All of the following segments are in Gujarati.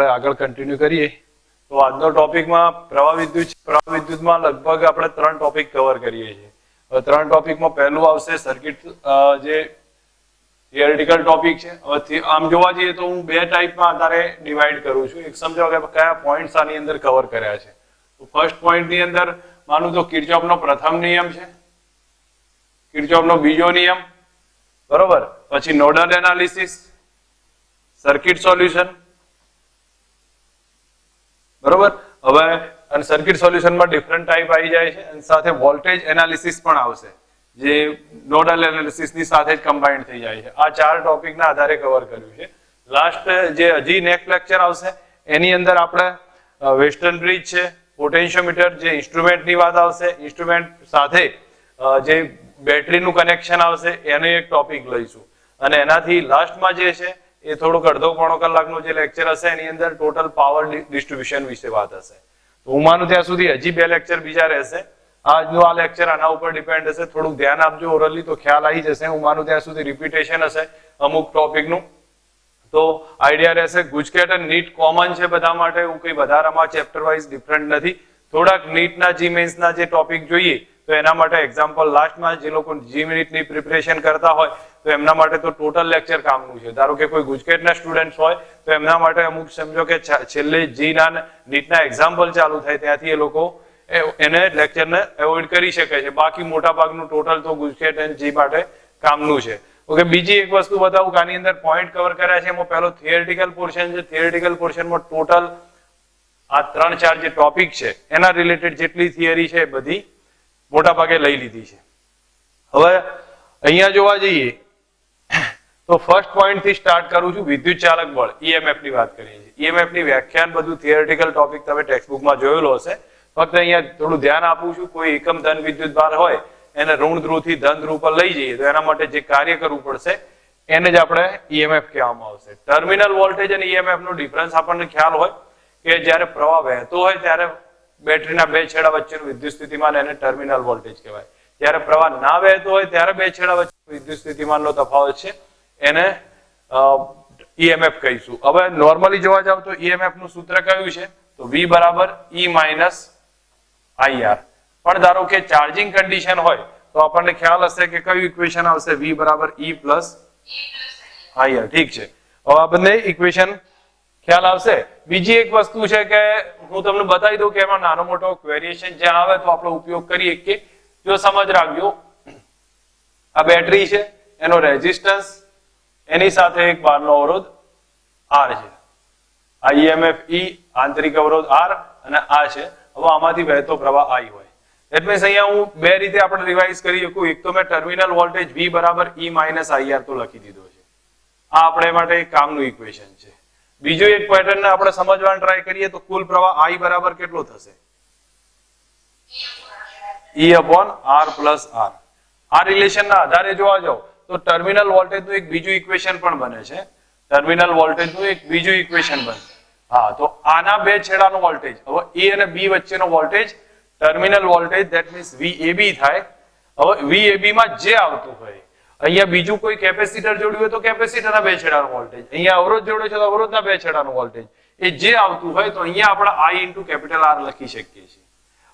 આપણે આગળ કન્ટિન્યુ કરીએ તો આજનો ટોપિકમાં પ્રવાહ વિદ્યુતમાં લગભગ આપણે 3 ટોપિક કવર કરીએ છીએ. હવે 3 ટોપિકમાં પહેલું આવશે સર્કિટ, જે થિયરિટિકલ ટોપિક છે. હવે આમ જોવા જઈએ તો હું 2 ટાઈપમાં અત્યારે ડિવાઈડ કરું છું. એક સમજો કે કયા પોઈન્ટ્સ આની અંદર કવર કર્યા છે. તો ફર્સ્ટ પોઈન્ટની અંદર માનું તો કિર્ચોફનો પ્રથમ નિયમ છે, કિર્ચોફનો બીજો નિયમ, બરોબર, પછી નોડલ એનાલિસિસ, સર્કિટ સોલ્યુશન, બરોબર. હવે અને સર્કિટ સોલ્યુશનમાં ડિફરન્ટ ટાઈપ આવી જાય છે અને સાથે વોલ્ટેજ એનાલિસિસ પણ આવશે, જે નોડલ એનાલિસિસ ની સાથે જ કમ્બાઇન્ડ થઈ જાય છે. આ 4 ટોપિકના આધારે કવર કર્યું છે. લાસ્ટ જે હજી નેક્સ્ટ લેક્ચર આવશે એની અંદર આપણે વેસ્ટર્ન બ્રિજ છે, પોટેન્શિયોમીટર, જે ઇન્સ્ટ્રુમેન્ટની વાત આવશે, ઇન્સ્ટ્રુમેન્ટ સાથે જે બેટરીનું કનેક્શન આવશે એનો એક ટોપિક લઈશું. અને એનાથી લાસ્ટમાં જે છે એ થોડુંક અડધો પોણો કલાકનો જે લેક્ચર હશે એની અંદર ટોટલ પાવર ડિસ્ટ્રીબ્યુશન વિશે વાત હશે. તો હું માનું ત્યાં સુધી હજી 2 લેક્ચર બીજા રહેશે. આજનું આ લેક્ચર આના ઉપર ડિપેન્ડ હશે. થોડુંક ધ્યાન આપજો ઓરલી તો ખ્યાલ આવી જશે. હું માનું ત્યાં સુધી રિપીટેશન હશે અમુક ટોપિકનું, તો આઈડિયા રહેશે. ગુજકેટ અને નીટ કોમન છે બધા માટે, હું કઈ વધારામાં ચેપ્ટર વાઇઝ ડિફરન્ટ નથી. થોડાક નીટના જીમેન્સના જે ટોપિક જોઈએ તો એના માટે એક્ઝામ્પલ લાસ્ટમાં જે લોકો જીમેન્ટની પ્રિપરેશન કરતા હોય તો એમના માટે તો ટોટલ લેક્ચર કામનું છે. ધારો કે કોઈ ગુજકેટના સ્ટુડન્ટ હોય તો એમના માટે અમુક સમજો કે છેલ્લે જીના નીટના એક્ઝામ્પલ ચાલુ થાય ત્યાંથી એ લોકો એને લેક્ચરને એવોઇડ કરી શકે છે. બાકી મોટા ભાગનું ટોટલ તો ગુજકેટ અને જી માટે કામનું છે. ઓકે, બીજી એક વસ્તુ બતાવું કે આની અંદર પોઈન્ટ કવર કર્યા છે. એમાં પહેલો થિયરિટિકલ પોર્શન છે. થિયરિટિકલ પોર્શનમાં ટોટલ આ 3-4 જે ટોપિક છે એના રિલેટેડ જેટલી થિયરી છે બધી મોટા ભાગે લઈ લીધી છે. હવે અહીંયા જોવા જઈએ તો ફર્સ્ટ પોઈન્ટ થી સ્ટાર્ટ કરું છું. વિદ્યુત ચાલક બળ ઈએમએફ ની વાત કરીએ છીએ. ઈએમએફ ની વ્યાખ્યાન બધું થિયરિટિકલ ટોપિક તમે ટેક્સ્ટબુકમાં જોયેલો હશે. ફક્ત અહીંયા થોડું ધ્યાન આપું છું. કોઈ એકમ ધન વિદ્યુત ભાર હોય એને ઋણ ધ્રુવ થી ધન ધ્રુવ પર લઈ જઈએ તો એના માટે જે કાર્ય કરવું પડશે એને જ આપણે ઈએમએફ કહેવામાં આવશે. ટર્મિનલ વોલ્ટેજ અને ઈએમએફ નો ડિફરન્સ આપણને ખ્યાલ હોય કે જ્યારે પ્રવાહ વહેતો હોય ત્યારે બેટરીના 2 છેડા વચ્ચેનું વિદ્યુત સ્થિતિમાન એને ટર્મિનલ વોલ્ટેજ કહેવાય. જ્યારે પ્રવાહ ના વહેતો હોય ત્યારે 2 છેડા વચ્ચે વિદ્યુત સ્થિતિમાનનો તફાવત છે એને ઈએમએફ કહીશું. હવે નોર્મલી જોવા જાવ તો ઈએમએફ નું સૂત્ર કયું છે તો V બરાબર E માઇનસ IR. પણ ધારો કે ચાર્જિંગ કન્ડિશન હોય તો આપણને ખ્યાલ હશે કે કયું ઇક્વેશન આવશે V બરાબર E પ્લસ IR. ઠીક છે, હવે આ બંને ઇક્વેશન ખ્યાલ આવશે. બીજી એક વસ્તુ છે કે હું તમને બતાવી દઉં કે એમાં નાનો મોટો વેરિએશન જ્યાં આવે તો આપણે ઉપયોગ કરીએ કે જો સમજ રાખજો આ બેટરી છે એનો રેઝિસ્ટન્સ એની સાથે એક બહારનો અવરોધ R છે. આ ઈએમએફ E આંતરિક અવરોધ R અને આ છે. હવે આમાંથી વહેતો પ્રવાહ I હોય. ધેટ મીન્સ અહીંયા હું 2 રીતે આપણે રિવાઇઝ કરી શકું. એક તો મેં ટર્મિનલ વોલ્ટેજ V બરાબર E માઇનસ IR તો લખી દીધો છે. આ આપણે માટે એક કામનું ઇક્વેશન છે. બીજું એક પેટર્ન આપણે સમજવાનું ટ્રાય કરીએ તો કુલ પ્રવાહ I બરાબર કેટલો થશે E upon R plus R. આ રિલેશનના આધારે જોવા જાવ તો ટર્મિનલ વોલ્ટેજનું એક બીજું ઇક્વેશન પણ બને છે. ટર્મિનલ વોલ્ટેજનું એક બીજું ઇક્વેશન બને. હા, તો આના 2 છેડાનો વોલ્ટેજ, હવે A અને B વચ્ચેનો voltage terminal voltage that means VAB થાય. હવે VAB માં જે આવતું હોય અહીંયા બીજું કોઈ કેપેસિટર જોડ્યું હોય તો કેપેસિટરના 2 છેડાનો વોલ્ટેજ, અહીંયા અવરોધ જોડ્યો છે તો અવરોધના 2 છેડાનો વોલ્ટેજ, એ જે આવતું હોય તો અહીંયા આપણે I into કેપિટલ R લખી શકીએ છીએ.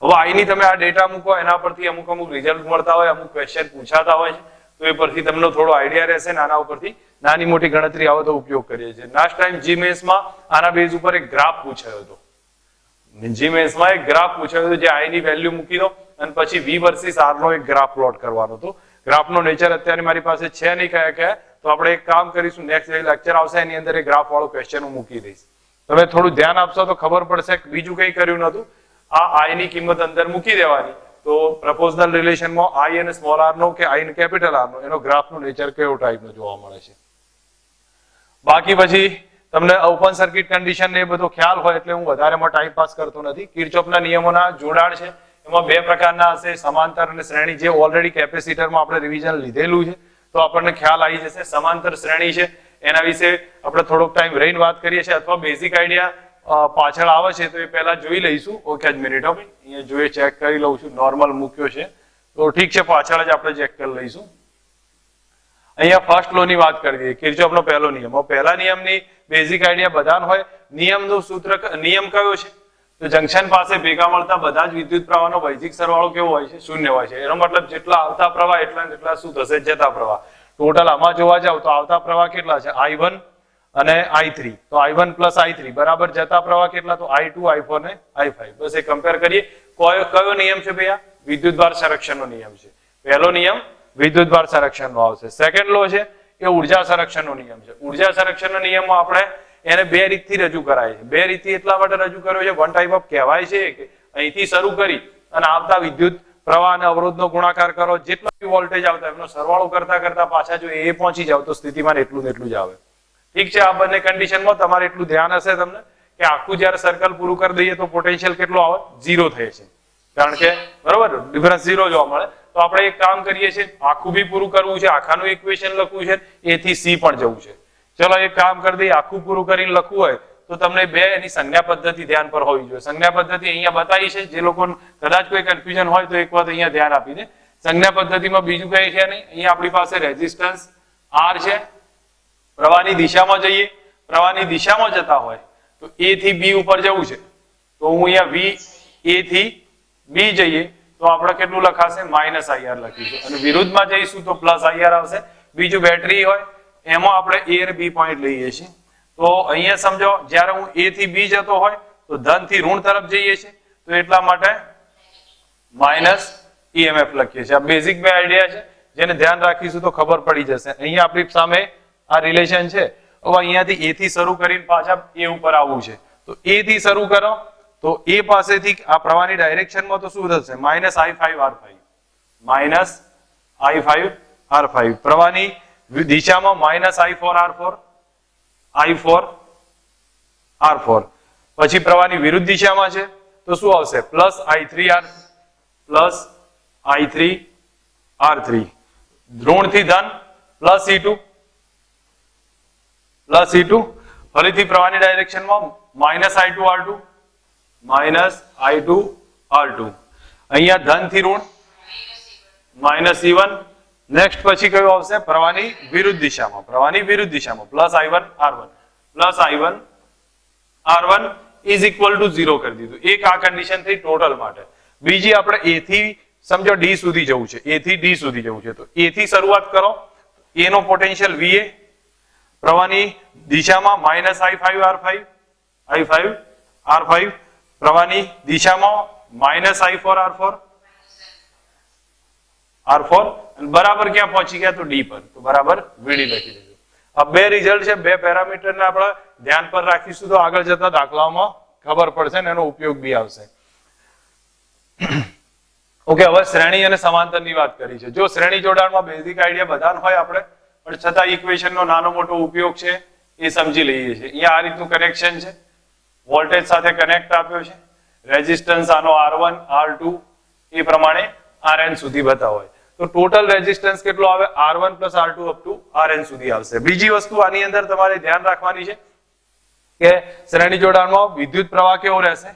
હવે I ની તમે આ ડેટા મૂકો એના પરથી અમુક રિઝલ્ટ મળતા હોય, અમુક ક્વેશ્ચન પૂછાતા હોય છે તો એ પરથી તમને થોડો આઈડિયા રહેશે. નાના ઉપરથી નાની મોટી ગણતરી આવે તો ઉપયોગ કરીએ છીએ. લાસ્ટ ટાઈમ જીમેન્સમાં આના બેઝ ઉપર એક ગ્રાફ પૂછાયો હતો. જીમેન્સમાં એક ગ્રાફ પૂછાયો હતો જે I ની વેલ્યુ મૂકી દો અને પછી V વર્સિસ R નો એક ગ્રાફ પ્લોટ કરવાનો હતો. ગ્રાફનો નેચર અત્યારે મારી પાસે છે નહીં કયા તો આપણે એક કામ કરીશું, નેક્સ્ટ લેક્ચર આવશે એની અંદર એ ગ્રાફ વાળો ક્વેશ્ચન હું મૂકી દઈશ. તમે થોડું ધ્યાન આપશો તો ખબર પડશે કે બીજું કંઈ કર્યું નતું. આ I ની કિંમત અંદર મૂકી દેવાની તો પ્રપોઝનલ રિલેશનમાં I અને સ્મોલ r નો કે I અને કેપિટલ R નો એનો ગ્રાફનો નેચર કેવો ટાઈપનો જોવા મળે છે. બાકી પછી તમને ઓપન સર્કિટ કન્ડિશન ને એ બધો ખ્યાલ હોય એટલે હું વધારેમાં ટાઈમ પાસ કરતો નથી. કિર્ચોફના નિયમોના જોડાણ છે એમાં 2 પ્રકારના હશે, સમાંતર અને શ્રેણી. જે ઓલરેડી કેપેસિટરમાં આપણે રિવિઝન લીધેલું છે તો આપણને ખ્યાલ આવી જશે. સમાંતર શ્રેણી છે એના વિશે આપણે થોડોક ટાઈમ રહીને વાત કરીએ છીએ અથવા બેઝિક આઈડિયા પાછળ આવે છે તો એ પહેલા જોઈ લઈશું. ઓકે, જ મિનિટ હવે અહીંયા જોઈએ ચેક કરી લઉં છું. નોર્મલ મૂક્યો છે તો ઠીક છે, પાછળ જ આપણે ચેક કરી લઈશું. અહીંયા ફર્સ્ટ લો ની વાત કરી દઈએ. કિર્ચોફનો પહેલો નિયમ. પહેલા નિયમની બેઝિક આઈડિયા બધાનો હોય. નિયમનું સૂત્ર નિયમ કયો છે? તો જંકશન પાસે ભેગા મળતા બધા જ વિદ્યુત પ્રવાહનો વૈજિક સરવાળો કેવો હોય છે? શૂન્ય હોય છે. એનો મતલબ જેટલા આવતા પ્રવાહ એટલા શું થશે? જતા પ્રવાહ. ટોટલ આમાં જોવા જાવ તો આવતા પ્રવાહ કેટલા છે? I1 અને I3. તો I1 પ્લસ I3 બરાબર જતા પ્રવાહ કેટલા? તો I2, I4 ને I5. બસ એ કમ્પેર કરીએ. કયો નિયમ છે ભૈયા? વિદ્યુતભાર સંરક્ષણનો નિયમ છે. પહેલો નિયમ વિદ્યુતભાર સંરક્ષણનો આવશે. સેકન્ડ લો છે એ ઉર્જા સંરક્ષણનો નિયમ છે. ઉર્જા સંરક્ષણના નિયમમાં આપણે એને બે રીતથી રજૂ કરાય છે. બે રીતથી એટલા માટે રજૂ કર્યો છે, વન ટાઈપ ઓફ કહેવાય છે કે અહીંથી શરૂ કરી અને આવતા વિદ્યુત પ્રવાહ અને અવરોધનો ગુણાકાર કરો, જેટલો બી વોલ્ટેજ આવતા એમનો સરવાળો કરતા કરતા પાછા જો એ પહોંચી જાવ તો સ્થિતિમાન એટલું ને એટલું જ આવે. ઠીક છે. આ બંને કન્ડિશનમાં તમારે એટલું ધ્યાન હશે તમને કે આખું જયારે સર્કલ પૂરું કરી દઈએ તો પોટેન્શિયલ કેટલો આવે? 0 થાય છે. કારણ કે બરોબર ડિફરન્સ 0 જોવા મળે. તો આપણે એક કામ કરીએ છીએ, આખું બી પૂરું કરવું છે, આખાનું ઇક્વેશન લખવું છે, A થી C પણ જવું છે. ચલો એક કામ કરી દઈએ, આખું પૂરું કરીને લખવું હોય તો તમને બે એની સંજ્ઞા પદ્ધતિ ધ્યાન પર હોવી જોઈએ. સંજ્ઞા પદ્ધતિ અહીંયા બતાવી છે. જે લોકો કદાચ કોઈ કન્ફ્યુઝન હોય તો એક વખત અહીંયા ધ્યાન આપી દે. સંજ્ઞા પદ્ધતિમાં બીજું કઈ છે નહીં. અહીંયા આપણી પાસે રેઝિસ્ટન્સ R છે. પ્રવાહની દિશામાં જઈએ, પ્રવાહની દિશામાં જતા હોય તો A થી B ઉપર જવું છે તો હું અહીંયા A થી B જઈએ તો આપણે કેટલું લખાશે? -IR લખીશું. અને વિરુદ્ધમાં જઈશું તો +IR આવશે. બીજું બેટરી હોય એમાં આપણે A અને B પોઈન્ટ લઈએ છીએ. તો અહીંયા સમજો જ્યારે હું A થી B જતો હોય તો ધન થી ઋણ તરફ જઈએ છીએ તો એટલા માટે -EMF લખીએ છીએ. આ બેઝિક બે આઈડિયા છે જેને ધ્યાન રાખીશું તો ખબર પડી જશે. અહીંયા આપણી સામે આ રિલેશન છે. હવે અહીંયાથી A થી શરૂ કરીને પાછા A ઉપર આવવું છે તો A થી શરૂ કરો તો A પાસેથી આ પ્રવાહની ડાયરેક્શનમાં તો શું થશે? -I5R5 પ્રવાહની દિશામાં -I4R4 પછી પ્રવાહની વિરુદ્ધ દિશામાં છે તો શું આવશે? +I3R3 ઋણ થી ધન +E2 ફરીથી પ્રવાહની ડાયરેક્શનમાં -I2R2 અહીંયા ધન થી ઋણ -E1. નેક્સ્ટ પછી કયું આવશે? પ્રવાહની વિરુદ્ધ દિશામાં +I1R1 ઇઝ ઇક્વલ ટુ 0 કરી દીધું. એક આ કન્ડિશન થઈ ટોટલ માટે. બીજી આપણે A થી સમજો D સુધી જવું છે. A થી D સુધી જવું છે તો A થી શરૂઆત કરો. A નો પોટેન્શિયલ VA, પ્રવાહની દિશામાં -I5R5 પ્રવાહની દિશામાં -I4R4 અને બરાબર ક્યાં પહોંચી ગયા? તો D પર. તો બરાબર VD લખી દીધું. આ બે રિઝલ્ટ છે. બે પેરામીટરને આપણે ધ્યાન પર રાખીશું તો આગળ જતા દાખલાઓમાં ખબર પડશે ને એનો ઉપયોગ બી આવશે. ઓકે, હવે શ્રેણી અને સમાંતરની વાત કરી છે. જો શ્રેણી જોડાણમાં બેઝિક આઈડિયા બધાનો હોય આપણે પણ છતાં ઇક્વેશનનો નાનો મોટો ઉપયોગ છે એ સમજી લઈએ છીએ. અહીંયા આ રીતનું કનેક્શન છે. વોલ્ટેજ સાથે કનેક્ટ આપ્યો છે. રેઝિસ્ટન્સ આનો R1 R2 એ પ્રમાણે Rn સુધી બતાવો હોય તો ટોટલ રેઝિસ્ટન્સ કેટલો આવે? R1 + R2 up to Rn સુધી આવશે. બીજી વસ્તુ આની અંદર તમારે ધ્યાન રાખવાની છે કે શ્રેણી જોડાણમાં વિદ્યુત પ્રવાહ કેવો રહેશે?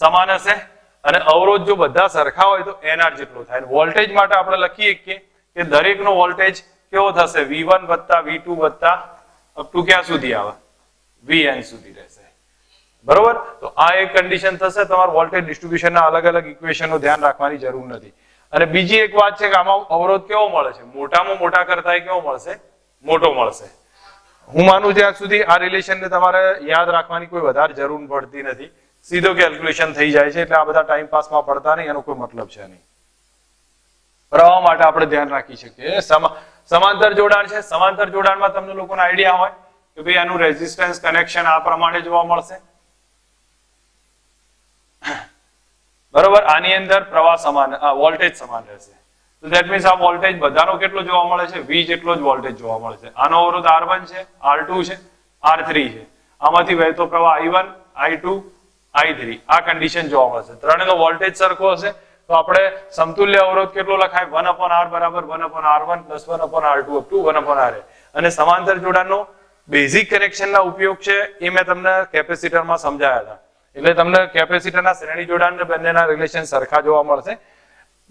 સમાન હશે. અને અવરોધ જો બધા સરખા હોય તો NR જેટલો થાય. વોલ્ટેજ માટે આપણે લખીએ કે દરેકનો વોલ્ટેજ કેવો થશે? V1 + V2 + અપ ટુ ક્યાં સુધી આવે? Vn સુધી રહેશે. બરોબર. તો આ એક કન્ડિશન થશે. તમારે વોલ્ટેજ ડિસ્ટ્રીબ્યુશનના અલગ અલગ ઇક્વેશનનું ધ્યાન રાખવાની જરૂર નથી. અને બીજી એક વાત છે કે આમાં અવરોધ કેવો મળે છે? મોટામાં મોટા કરતા કેવો મળશે? મોટો મળશે. હું માનું ત્યાં સુધી આ રિલેશનને તમારે યાદ રાખવાની કોઈ વધારે જરૂર પડતી નથી. સીધો કેલ્ક્યુલેશન થઈ જાય છે. એટલે આ બધા ટાઈમ પાસમાં પડતા નહીં, એનો કોઈ મતલબ છે નહીં. પ્રવાહ માટે આપણે ધ્યાન રાખી શકીએ. સમાંતર જોડાણ છે. સમાંતર જોડાણમાં તમને લોકોને આઈડિયા હોય કે ભાઈ આનું રેઝિસ્ટન્સ કનેક્શન આ પ્રમાણે જોવા મળશે. બરોબર. આની અંદર પ્રવાહ સમાન, વોલ્ટેજ સમાન રહેશે. તો ધેટ મીન્સ આ વોલ્ટેજ બધાનો કેટલો જોવા મળે છે? V જેટલો જ વોલ્ટેજ જોવા મળે છે. આનો અવરોધ R1 છે, R2 છે, R3 છે. આમાંથી વહેતો પ્રવાહ I1, I2, I3 આ કન્ડિશન જોવા મળશે. ત્રણેયનો વોલ્ટેજ સરખો હશે તો આપણે સમતુલ્ય અવરોધ કેટલો લખાય? 1/R બરાબર 1/R1 + 1/R2 up to 1/Ra. અને સમાંતર જોડાણનો બેઝિક કનેક્શનના ઉપયોગ છે એ મેં તમને કેપેસિટરમાં સમજાયા હતા. એટલે તમને કેપેસિટરના શ્રેણી જોડાણ બંનેના રિલેશન સરખા જોવા મળશે.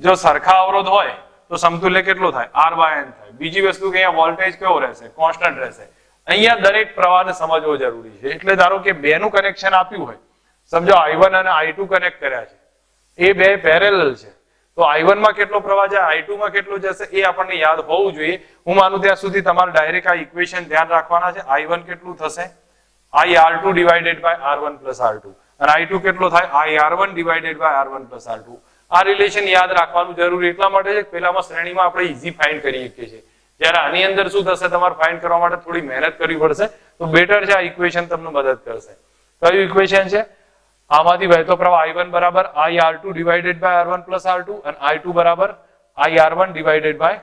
જો સરખા અવરોધ હોય તો સમતુલ્ય કેટલો થાય? R/N થાય. બીજી વસ્તુ કે અહીંયા વોલ્ટેજ કેવો રહેશે? કોન્સ્ટન્ટ રહેશે. અહીંયા દરેક પ્રવાહને સમજવો જરૂરી છે. એટલે ધારો કે બે નું કનેક્શન આપ્યું હોય, સમજો I1 અને I2 કનેક્ટ કર્યા છે, એ બે પેરેલલ છે, તો I1 માં કેટલો પ્રવાહ જાય, I2 માં કેટલો જશે, એ આપણને યાદ હોવું જોઈએ. હું માનું ત્યાં સુધી તમારે ડાયરેક્ટ આ ઇક્વેશન ધ્યાન રાખવાના છે. I1 કેટલું થશે, IR2 divided by R1 plus R2, અને I2 કેટલો થાય, IR1 divided by R1 plus R2. આ રિલેશન યાદ રાખવાનું જરૂરી એટલા માટે છે કે પેલામાં શ્રેણીમાં આપણે ઈઝી ફાઇન્ડ કરી શકીએ છીએ. જ્યારે આની અંદર શું થશે, તમારે ફાઇન્ડ કરવા માટે થોડી મહેનત કરવી પડશે. તો બેટર છે આ ઇક્વેશન તમને મદદ કરશે. કયું ઇક્વેશન છે, આમાંથી વહેતો પ્રવાહ I1 બરાબર IR2 divided by R1 plus R2 અને I2 બરાબર IR1 divided by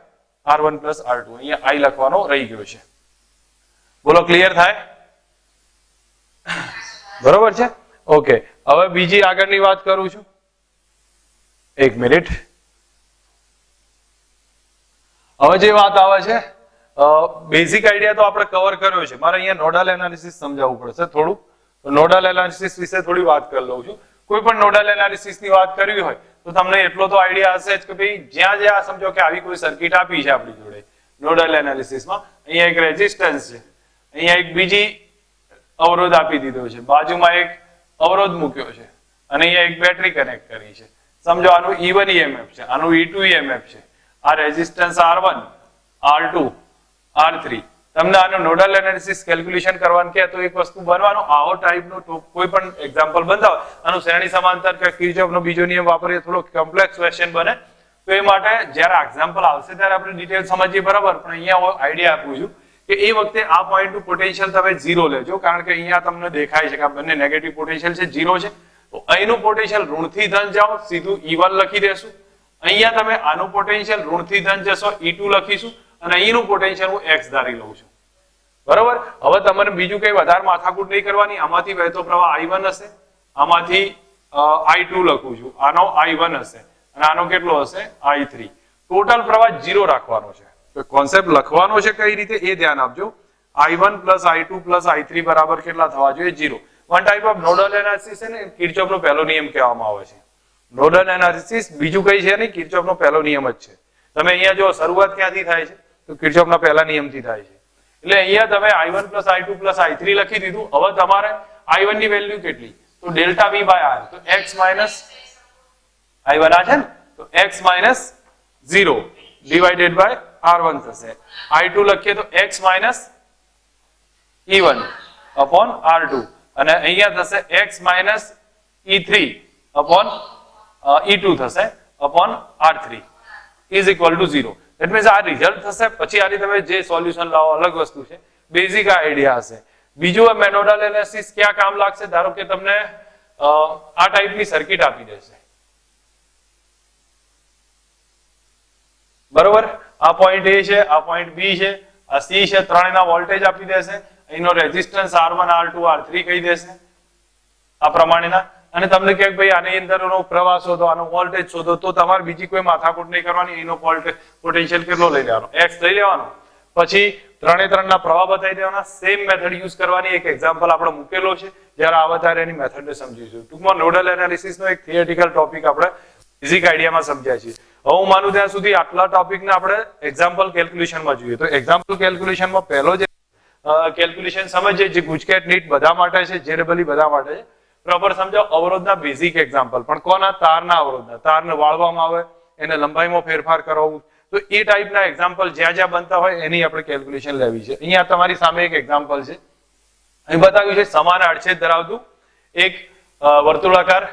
R1 plus R2. અહીંયા I લખવાનો રહી ગયો છે. બોલો, ક્લિયર થાય? બરોબર છે, ઓકે. હવે બીજી આગળની વાત કરું છું, એક મિનિટ. હવે જે વાત આવે છે, બેઝિક આઈડિયા તો આપણે કવર કર્યો છે. મારે અહીંયા નોડલ એનાલિસિસ સમજાવવું પડશે થોડું. નોડલ એનાલિસિસ વિશે થોડી વાત કરી લઉં છું. કોઈ પણ નોડલ એનાલિસિસ ની વાત કરવી હોય તો તમને એટલો તો આઈડિયા હશે જ કે ભાઈ જ્યાં સમજો કે આવી કોઈ સર્કિટ આપી છે આપણી જોડે નોડલ એનાલિસિસમાં, અહીંયા એક રેઝિસ્ટન્સ છે, અહીંયા એક બીજી અવરોધ આપી દીધો છે, બાજુમાં એક અવરોધ મૂક્યો છે, અને અહીંયા એક બેટરી કનેક્ટ કરી છે. સમજો આનું E1 EMF છે, આનું E2 EMF છે, આ રેઝિસ્ટન્સ R1, R2, R3. તમને આનો નોડલ એનાલિસિસ કેલ્ક્યુલેશન કરવાનું કે તો એક વસ્તુ બનવાનું, આવો ટાઈપનો કોઈ પણ એક્ઝામ્પલ બનતા આનું શ્રેણી સમાંતર કે કિર્ચોફનો બીજો નિયમ વાપરીએ, થોડો કોમ્પ્લેક્સ ક્વેશ્ચન બને. તો એ માટે જ્યારે એક્ઝામ્પલ આવશે ત્યારે આપણે ડિટેલ સમજીએ, બરાબર. પણ અહીંયા આઈડિયા આપું છું કે એ વખતે આ પોઈન્ટનું પોટેન્શિયલ તમે 0 લેજો, કારણ કે અહીંયા તમને દેખાય છે કે આ બંને નેગેટિવ પોટેન્શિયલ છે, 0 છે. તો અહીંનું પોટેન્શિયલ ઋણથી ધન જાઓ, સીધું E1 લખી દેશું. અહીંયા તમે આનું પોટેન્શિયલ ઋણથી ધન જશો, E2 લખીશું, અને અહીંનું પોટેન્શિયલ હું X ધારી લઉં છું, બરોબર. હવે તમારે બીજું કઈ વધારે માથાકૂટ નહીં કરવાની. આમાંથી વહેતો પ્રવાહ I1 હશે, આમાંથી I2 લખું છું, આનો I1 હશે, અને આનો કેટલો હશે, I3. ટોટલ પ્રવાહ 0 રાખવાનો છે. તો કોન્સેપ્ટ લખવાનો છે કઈ રીતે એ ધ્યાન આપજો. I1 plus I2 plus I3 બરાબર કેટલા થવા જોઈએ, 0. One type of nodal analysis છે ને, કિર્ચોફનો પહેલો નિયમ કહેવામાં આવે છે. નોડલ એનાલિસિસ બીજું કઈ છે નહીં, કિર્ચોફનો પહેલો નિયમ જ છે. તમે અહીંયા જો શરૂઆત ક્યાંથી થાય છે, તો કિર્ચોફના પહેલા નિયમથી થાય છે. એટલે અહીંયા તમે I1 plus I2 plus I3 લખી દીધું. હવે તમારે I1 ની વેલ્યુ કેટલી, તો ડેલ્ટા V બાય R, તો X માઇનસ I1 આ છે ને, તો X minus 0 divided by R1 થશે. I2 લખીએ તો X minus E1 upon R2, અને અહીંયા થશે X minus E3 upon E2 થશે upon R3 is equal to 0. That means આ રિઝલ્ટ થશે. પછી આની તમે જે સોલ્યુશન લાવો અલગ વસ્તુ છે, બેઝિક આઈડિયા હશે. બીજું નોડલ એનાલિસિસ ક્યાં કામ લાગશે, ધારો કે તમને આ ટાઈપની સર્કિટ આપી દેશે, બરોબર. આ પોઈન્ટ A છે, આ પોઈન્ટ B છે, આ C છે, ત્રણેયના વોલ્ટેજ આપી દેશે. અહીંનો રેઝિસ્ટન્સ R1, R2, R3 કહી દેશે આ પ્રમાણેના, અને તમને કહે ભાઈ આની અંદરનો પ્રવાહ શોધો, આનો વોલ્ટેજ શોધો, તો તમારે બીજી કોઈ માથાકૂટ નહીં કરવાની. એનો પોટેન્શિયલ કેટલો લઈ લેવાનો, X લઈ લેવાનો. પછી ત્રણના પ્રવાહ બતાવી દેવાના. સેમ મેથડ યુઝ કરવાની. એક એક્ઝામ્પલ આપણે મૂકેલો છે, જ્યારે આવે ત્યારે એની મેથડને સમજીશું. ટૂંકમાં નોડલ એનાલિસિસનો એક થિયરિટિકલ ટોપિક આપણે બેઝિક આઈડિયામાં સમજ્યા છીએ. હવે હું માનું ત્યાં સુધી આટલા ટોપિકને આપણે એક્ઝામ્પલ કેલ્ક્યુલેશનમાં જોઈએ. તો એક્ઝામ્પલ કેલ્ક્યુલેશનમાં પહેલો જે કેલ્ક્યુલેશન સમજીએ, જે ગુજકેટ નીટ બધા માટે છે, જેડબલી બધા માટે છે, પ્રોપર સમજો. અવરોધના બેઝિક એક્ઝામ્પલ, પણ કોના, તારના અવરોધના. તારને વાળવામાં આવે, એને લંબાઈમાં ફેરફાર કરવું, તો એ ટાઈપના એક્ઝામ્પલ જ્યાં જ્યાં બનતા હોય એની આપણે કેલ્ક્યુલેશન લેવી છે. અહીંયા તમારી સામે એક એક્ઝામ્પલ છે, અહીં બતાવ્યું છે સમાન આડછેદ ધરાવતું એક વર્તુળાકાર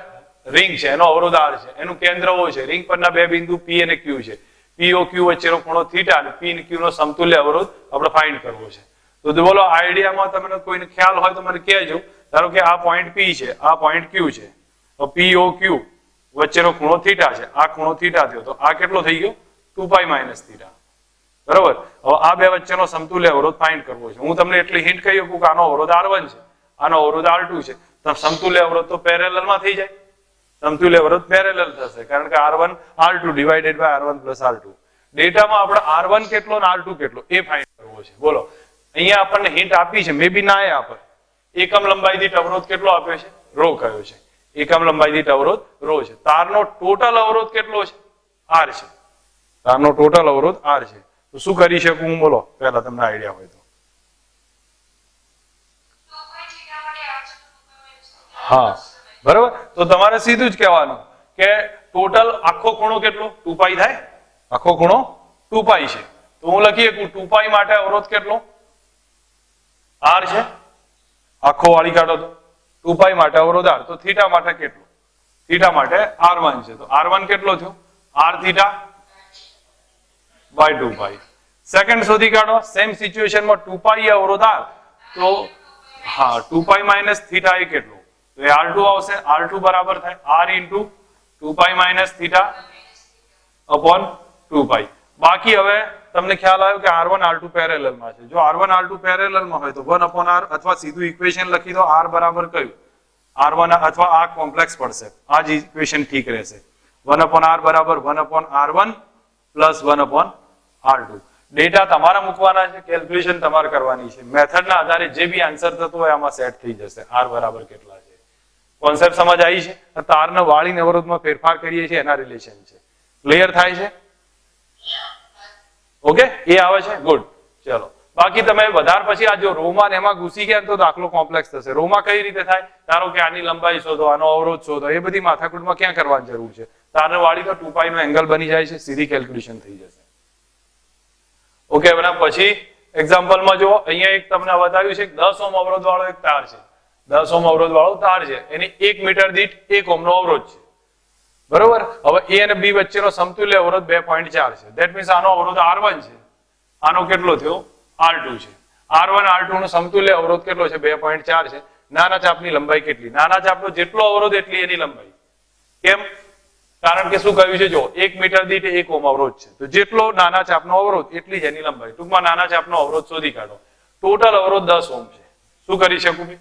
રિંગ છે, એનો અવરોધ R છે, એનું કેન્દ્ર O છે, રિંગ પરના બે બિંદુ P અને Q છે. POQ વચ્ચેનો ખૂણો θ અને P અને Q નો સમતુલ્ય અવરોધ આપણે ફાઇન્ડ કરવો છે. તો બોલો, આઈડિયામાં તમને કોઈને ખ્યાલ હોય તો મને કહેજો. ધારો કે આ પોઈન્ટ P છે, આ પોઈન્ટ Q છે, તો POQ વચ્ચેનો ખૂણો θ છે, આ ખૂણો θ થયો, તો આ કેટલો થઈ ગયો, 2π માઇનસ θ, બરોબર. હવે આ બે વચ્ચેનો સમતુલ્ય અવરોધ ફાઇન્ડ કરવો છે. હું તમને એટલી હિન્ટ કહી શકું કે આનો અવરોધ R1 છે, આનો અવરોધ R2 છે, તો સમતુલ્ય અવરોધ તો પેરેલલમાં થઈ જાય. સમતુલ્ય અવરોધ પેરેલલ થશે, કારણ કે R1 R2 divided by R1 plus R2. ડેટામાં આપણે R1 કેટલો અને R2 કેટલો એ ફાઇન્ડ કરવો છે. બોલો, અહીંયા આપણને હિન્ટ આપી છે, મે બી ના આપે. એકમ લંબાઈ દીઠ અવરોધ કેટલો આપ્યો છે, રો કયો છે. એકમ લંબાઈ દીઠ અવરોધ રો છે. તારનો ટોટલ અવરોધ કેટલો છે, R છે. તારનો ટોટલ અવરોધ R છે. તો શું કરી શકું હું, બોલો, પહેલા તમને આઈડિયા હોય તો. હા બરોબર, તો તમારે સીધું જ કહેવાનું કે ટોટલ આખો ખૂણો કેટલો 2π થાય, આખો ખૂણો 2π છે, તો હું લખી શકું 2π માટે અવરોધ કેટલો r છે, આખો વાળી કાઢો તો 2π માટે અવરોધ r, તો થીટા માટે કેટલો, થીટા માટે r1 છે, તો r1 કેટલો થયો r થીટા by 2π. સેકન્ડ શોધી કાઢો, સેમ સિચ્યુએશનમાં 2π એ અવરોધ r, તો હા 2π માઇનસ થીટા એ કેટલો, તો એ r2 આવશે, r2 બરાબર થાય r into 2π minus theta upon 2π. બાકી હવે તમને ખ્યાલ આવ્યો કે r1 r2 પેરેલલ માં છે, જો r1 r2 પેરેલલ માં હોય તો 1 અપોન r, અથવા સીધું ઇક્વેશન લખી દો r બરાબર કયું r1, અથવા આ કોમ્પ્લેક્સ પડશે, આ જ ઇક્વેશન ઠીક રહેશે, 1 અપોન r બરાબર 1 upon r1 plus 1 upon r2. Data તમારા મૂકવાના છે, કેલ્ક્યુલેશન તમારે કરવાની છે, મેથડના આધારે જે બી આન્સર થતો હોય આમાં સેટ થઈ જશે, r બરાબર કેટલા છે. કોન્સેપ્ટ સમજ આવી છે, તારને વાળીને અવરોધમાં ફેરફાર કરીએ છીએ એના રિલેશન છે, ક્લિયર થાય છે, ઓકે એ આવે છે, ગુડ. ચલો બાકી તમે વધારે પછી આ જો રોમાં એમાં ઘૂસી ગયા તો દાખલો કોમ્પ્લેક્સ થશે. રોમાં કઈ રીતે થાય, ધારો કે આની લંબાઈ શોધો, આનો અવરોધ શોધો, એ બધી માથાકૂટમાં ક્યાં કરવાની જરૂર છે, તારને વાળી તો 2π નો એંગલ બની જાય છે, સીધી કેલ્ક્યુલેશન થઈ જશે. ઓકે બરાબર. પછી એક્ઝામ્પલમાં જો અહીંયા એક તમને બતાવ્યું છે 10 ઓહ્મ અવરોધ વાળો એક તાર છે, 10 ઓહ્મ અવરોધ વાળો તાર છે, એની 1 મીટર દીઠ 1 ઓહ્મ નો અવરોધ છે, બરોબર. હવે a અને b વચ્ચેનો સમતુલ્ય અવરોધ 2.4 છે, ધેટ મીન્સ આનો અવરોધ r1 છે, આનો કેટલો થયો r2 છે, r1 r2 નો સમતુલ્ય અવરોધ કેટલો છે 2.4 છે. નાના ચાપની લંબાઈ કેટલી, નાના ચાપનો જેટલો અવરોધ એટલી એની લંબાઈ, કેમ, કારણ કે શું કહ્યું છે, જો 1 મીટર દીઠ 1 ઓહ્મ અવરોધ છે, તો જેટલો નાના ચાપનો અવરોધ એટલી જ એની લંબાઈ. ટૂંકમાં નાના ચાપનો અવરોધ શોધી કાઢો. ટોટલ અવરોધ 10 ઓહ્મ છે, શું કરી શકું ભાઈ,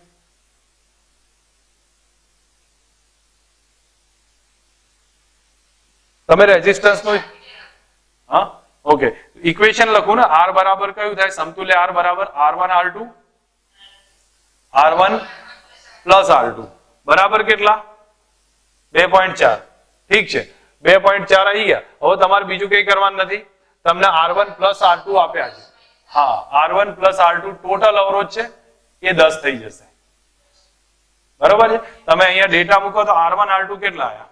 તમે રેઝિસ્ટન્સ નો, હા ઓકે ઇક્વેશન લખું ને, r બરાબર કયું થાય, સમતુલ્ય r બરાબર r1 r2 r1 plus r2 બરાબર કેટલા 2.4. ઠીક છે, 2.4 આવી ગયા. હવે તમારે બીજું કઈ કરવાનું નથી, તમને r1 પ્લસ r2 આપ્યા છે, હા r1 પ્લસ r2 ટોટલ અવરોધ છે એ 10 થઈ જશે, બરોબર છે. તમે અહીંયા ડેટા મૂકો તો r1 r2 કેટલા આવ્યા,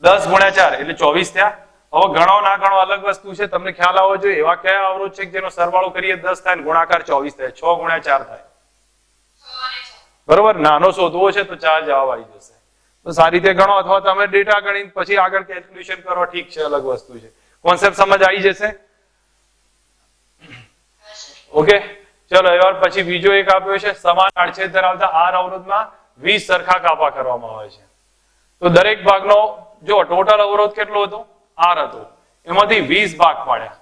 10 ગુણ્યા 4 એટલે 24 થયા. હવે ગણો ના ગણો અલગ વસ્તુ છે, તમને ખ્યાલ આવવો જોઈએ એવા કયા અવરોધ છે કે જેનો સરવાળો કરીએ 10 થાય, ગુણાકાર 24 થાય, 6 ગુણ્યા 4 થાય, બરોબર. નાનો શોધવો છે તો 4 જવાબ આવી જશે. તો સારી રીતે ગણો, અથવા તમે ડેટા ગણી પછી આગળ કેલ્ક્યુલેશન કરો, ઠીક છે, અલગ વસ્તુ છે, કોન્સેપ્ટ સમજ આવી જશે, ઓકે. ચલો એવાર પછી બીજો એક આપ્યો છે, સમાન આડછેદ ધરાવતા r અવરોધમાં 20 સરખા કાપા કરવામાં આવે છે, તો દરેક ભાગનો જો ટોટલ અવરોધ કેટલો હતો r હતો, એમાંથી 20 ભાગ પાડ્યા,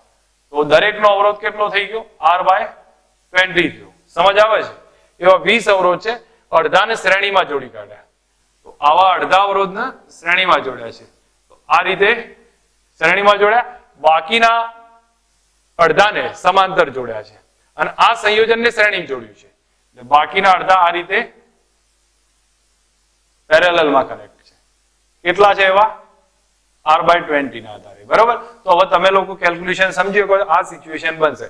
તો દરેકનો અવરોધ કેટલો થઈ ગયો r/20 થયો. સમજ આવે છે, એવા 20 અવરોધ છે, અડધાને શ્રેણીમાં જોડી કાઢ્યા, તો આવા અડધા અવરોધને શ્રેણીમાં જોડ્યા છે, તો આ રીતે શ્રેણીમાં જોડ્યા, બાકીના અડધાને સમાંતર જોડ્યા છે, અને આ સંયોજનને શ્રેણીમાં જોડ્યું છે, એટલે બાકીના અડધા આ રીતે પેરેલલમાં કનેક્ટ છે. કેટલા છે એવા r/20 ના આધારે, બરોબર. તો હવે તમે લોકો કેલ્ક્યુલેશન સમજી શકો, આ સિચ્યુએશન બનશે.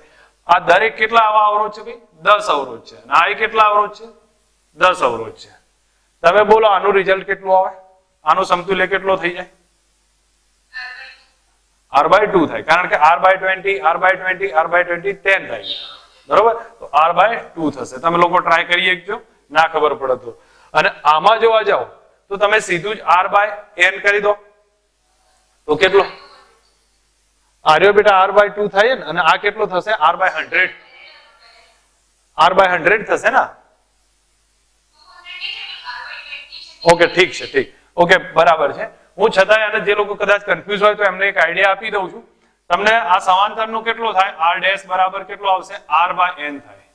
આ દરેક કેટલા આવા અવરોધ છે ભાઈ, 10 અવરોધ છે, અને આ કેટલા અવરોધ છે 10 અવરોધ છે. તમે બોલો આનું રિઝલ્ટ કેટલું આવે, આનો સમતુલ્ય કેટલો થઈ જાય, r/2 થાય, કારણ કે r/20 r/20 r/20 10 થાય, બરોબર. તો r/2 થશે. તમે લોકો ટ્રાય કરી એકજો, ના ખબર પડે તો. અને આમાં જોવા જાઓ તો તમે સીધું જ r/n કરી દો, તો કેટલો આર્યો બેટા r/2 થાય ને, અને આ કેટલો થશે r/100, r/100 થશે ને, ઓકે ઠીક છે, ઠીક, ઓકે બરાબર છે. હું છતાંય અને જે લોકો કદાચ કન્ફ્યુઝ હોય તો એમને એક આઈડિયા આપી દઉં છું. તમને આ સમાંતરનો કેટલો થાય, r' બરાબર કેટલો આવશે r/n થાય.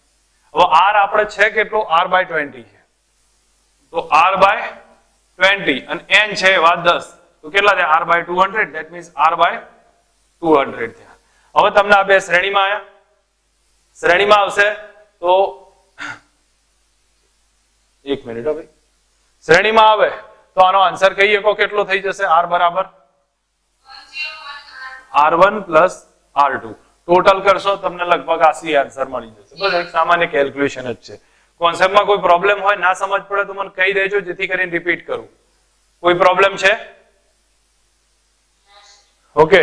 હવે r આપણે છે કેટલો r/20 છે, તો r/20 અને n છે એવા 10, તો કેટલા થયા r/200, ધેટ મીન્સ r/200 થયા. હવે તમને આ બે શ્રેણીમાં આવ્યા, શ્રેણીમાં આવશે તો એક મિનિટ ભાઈ, શ્રેણીમાં આવે તો આનો આન્સર કહી શકો કેટલો થઈ જશે, r બરાબર r1 પ્લસ r2. ટોટલ કરશો તમને લગભગ આસી આન્સર મળી જશે. બસ એક સામાન્ય કેલ્ક્યુલેશન જ છે, કોન્સેપ્ટમાં કોઈ પ્રોબ્લેમ હોય, ના સમજ પડે તો મને કહી દેજો, જેથી કરીને રિપીટ કરું. કોઈ પ્રોબ્લેમ છે? ઓકે,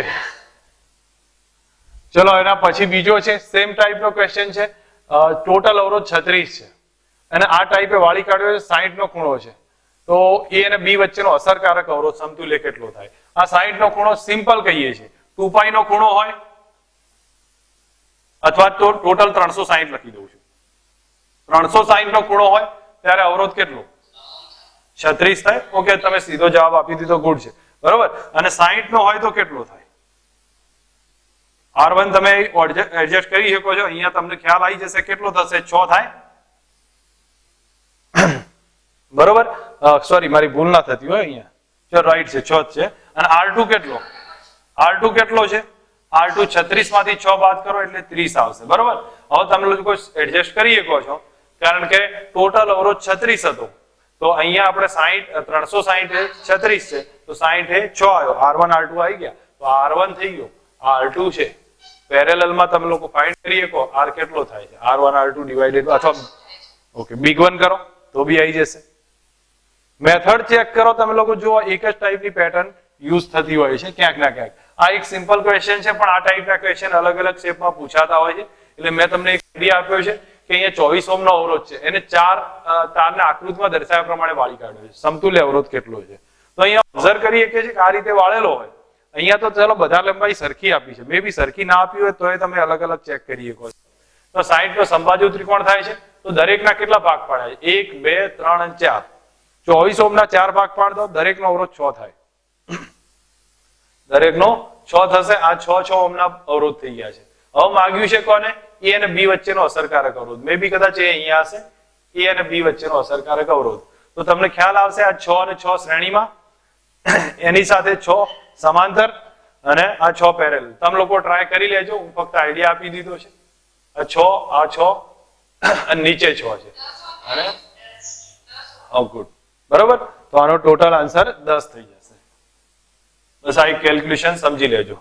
ચલો એના પછી બીજો છે, સેમ ટાઈપનો ક્વેશ્ચન છે. ટોટલ અવરોધ 36 છે અને આ ટાઈપે વાળી કાઢ્યો છે, 60 નો ખૂણો છે. તો એ અને બી વચ્ચેનો અસરકારક અવરોધ સમતુલ્ય કેટલો થાય? આ 60 નો ખૂણો સિમ્પલ કહીએ છીએ, 2π નો ખૂણો હોય અથવા તો ટોટલ 360 લખી દઉં છું. 360 નો ખૂણો હોય ત્યારે અવરોધ કેટલો? 36 થાય. ઓકે, તમે સીધો જવાબ આપી દીધો, ગુડ છે, બરોબર. અને 60 નો હોય તો કેટલો થાય? R1 તમે એડજસ્ટ કરી શકો છો, અહીંયા તમને ખ્યાલ આવી જશે કેટલો થશે. 6 થાય, બરોબર. સોરી, મારી ભૂલ ના થતી હોય અહીંયા. ચલો, રાઈટ છે, 6 છે. અને R2 કેટલો? R2 કેટલો છે? R2 36 માંથી 6 બાદ કરો એટલે 30 આવશે, બરોબર. હવે તમે લોકો એડજસ્ટ કરી શકો છો, કારણ કે ટોટલ અવરોધ 36 હતો, તો અહીંયા આપણે 60 360 36 છે, તો 60 એ 6 આવ્યો. R1 R2 આવી ગયા, તો R1 થઈ ગયો, R2 છે. પેરેલલમાં તમે લોકો ફાઇન્ડ કરી શકો R કેટલો થાય છે. R1 R2 ડિવાઇડેડ અથવા ઓકે બિગ 1 કરો તો બી આવી જશે. મેથડ ચેક કરો, તમે લોકો જુઓ એક જ ટાઈપની પેટર્ન યુઝ થતી હોય છે ક્યાંક ના ક્યાંક. આ એક સિમ્પલ ક્વેશ્ચન છે, પણ આ ટાઈપના ક્વેશ્ચન અલગ અલગ શેપમાં પૂછાતા હોય છે. એટલે મેં તમને એક આઈડિયા આપ્યો છે કે અહીંયા 24 ઓહ્મનો અવરોધ છે, એને 4 તારને આકૃતિમાં દર્શાવ્યા પ્રમાણે વાળી કાઢ્યો છે. સમતુલ્ય અવરોધ કેટલો છે? તો અહીંયા ઓબ્ઝર્વ કરી શકીએ છીએ કે આ રીતે વાળેલો હોય. અહીંયા તો ચલો બધા લંબાઈ સરખી આપી છે, મે બી સરખી ના આપી હોય તો તમે અલગ અલગ ચેક કરી શકો છો. તો 60 નો સમબાજુ ત્રિકોણ થાય છે, તો દરેકના કેટલા ભાગ પાડ્યા છે? 1 2 3 અને 4. 24 ઓહ્મના 4 ભાગ પાડ દો, દરેકનો અવરોધ 6 થાય. દરેકનો 6 થશે. આ 6 ઓહ્મના અવરોધ થઈ ગયા છે. હવે માંગ્યું છે કોને? એ અને બી વચ્ચેનો અસરકારક અવરોધ. મે બી કદાચ એ અહીંયા હશે, એ અને બી વચ્ચેનો અસરકારક અવરોધ. તો તમને ખ્યાલ આવશે આ 6 અને 6 શ્રેણીમાં, એની સાથે 6 સમાંતર અને આ 6 પેરેલલ. તમે લોકો ટ્રાય કરી લેજો, હું ફક્ત આઈડિયા આપી દીધો છે. આ 6 અને નીચે 6 છે અને ગુડ, બરોબર. તો આનો ટોટલ આન્સર 10 થઈ જશે. બસ આ એક કેલ્ક્યુલેશન સમજી લેજો.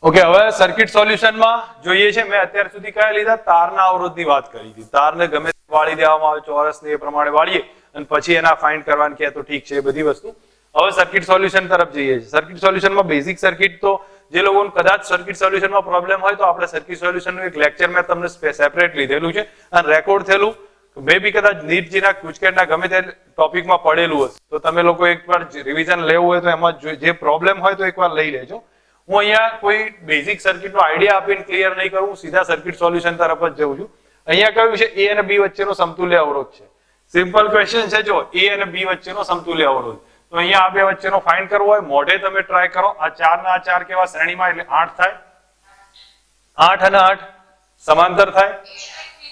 ઓકે, હવે સર્કિટ સોલ્યુશનમાં જોઈએ છે. મેં અત્યાર સુધી કયા લીધા? તારના અવરોધની વાત કરી હતી. તારને ગમે વાળી દેવામાં આવે, ચોરસને એ પ્રમાણે વાળીએ અને પછી એના ફાઇન્ડ કરવાનું કે તો ઠીક છે, એ બધી વસ્તુ. હવે સર્કિટ સોલ્યુશન તરફ જઈએ છીએ. સર્કિટ સોલ્યુશનમાં બેઝિક સર્કિટ, તો જે લોકોને કદાચ સર્કિટ સોલ્યુશનમાં પ્રોબ્લેમ હોય તો આપણે સર્કિટ સોલ્યુશનનું એક લેક્ચર મેં તમને સેપરેટ લીધેલું છે અને રેકોર્ડ થયેલું, મે બી કદાચ નીટજીના ક્યુચકેટના ગમે તે ટોપિકમાં પડેલું હશે, તો તમે લોકો એકવાર રિવિઝન લેવું હોય તો એમાં જે પ્રોબ્લેમ હોય તો એકવાર લઈ લેજો. હું અહીંયા કોઈ બેઝિક સર્કિટનો આઈડિયા આપીને ક્લિયર નહીં કરું, સીધા સર્કિટ સોલ્યુશન તરફ જ જઉં છું. અહીંયા કહ્યું છે એ અને બી વચ્ચેનો સમતુલ્ય અવરોધ છે. સિમ્પલ ક્વેશ્ચન છે. જો એ અને બી વચ્ચેનો સમતુલ્ય અવરોધ, તો અહીંયા આ બે વચ્ચેનો ફાઇન્ડ કરવો હોય, મોઢે તમે ટ્રાય કરો. આ 4 ના 4 કેવા શ્રેણીમાં એટલે 8 થાય. 8 અને 8 સમાંતર થાય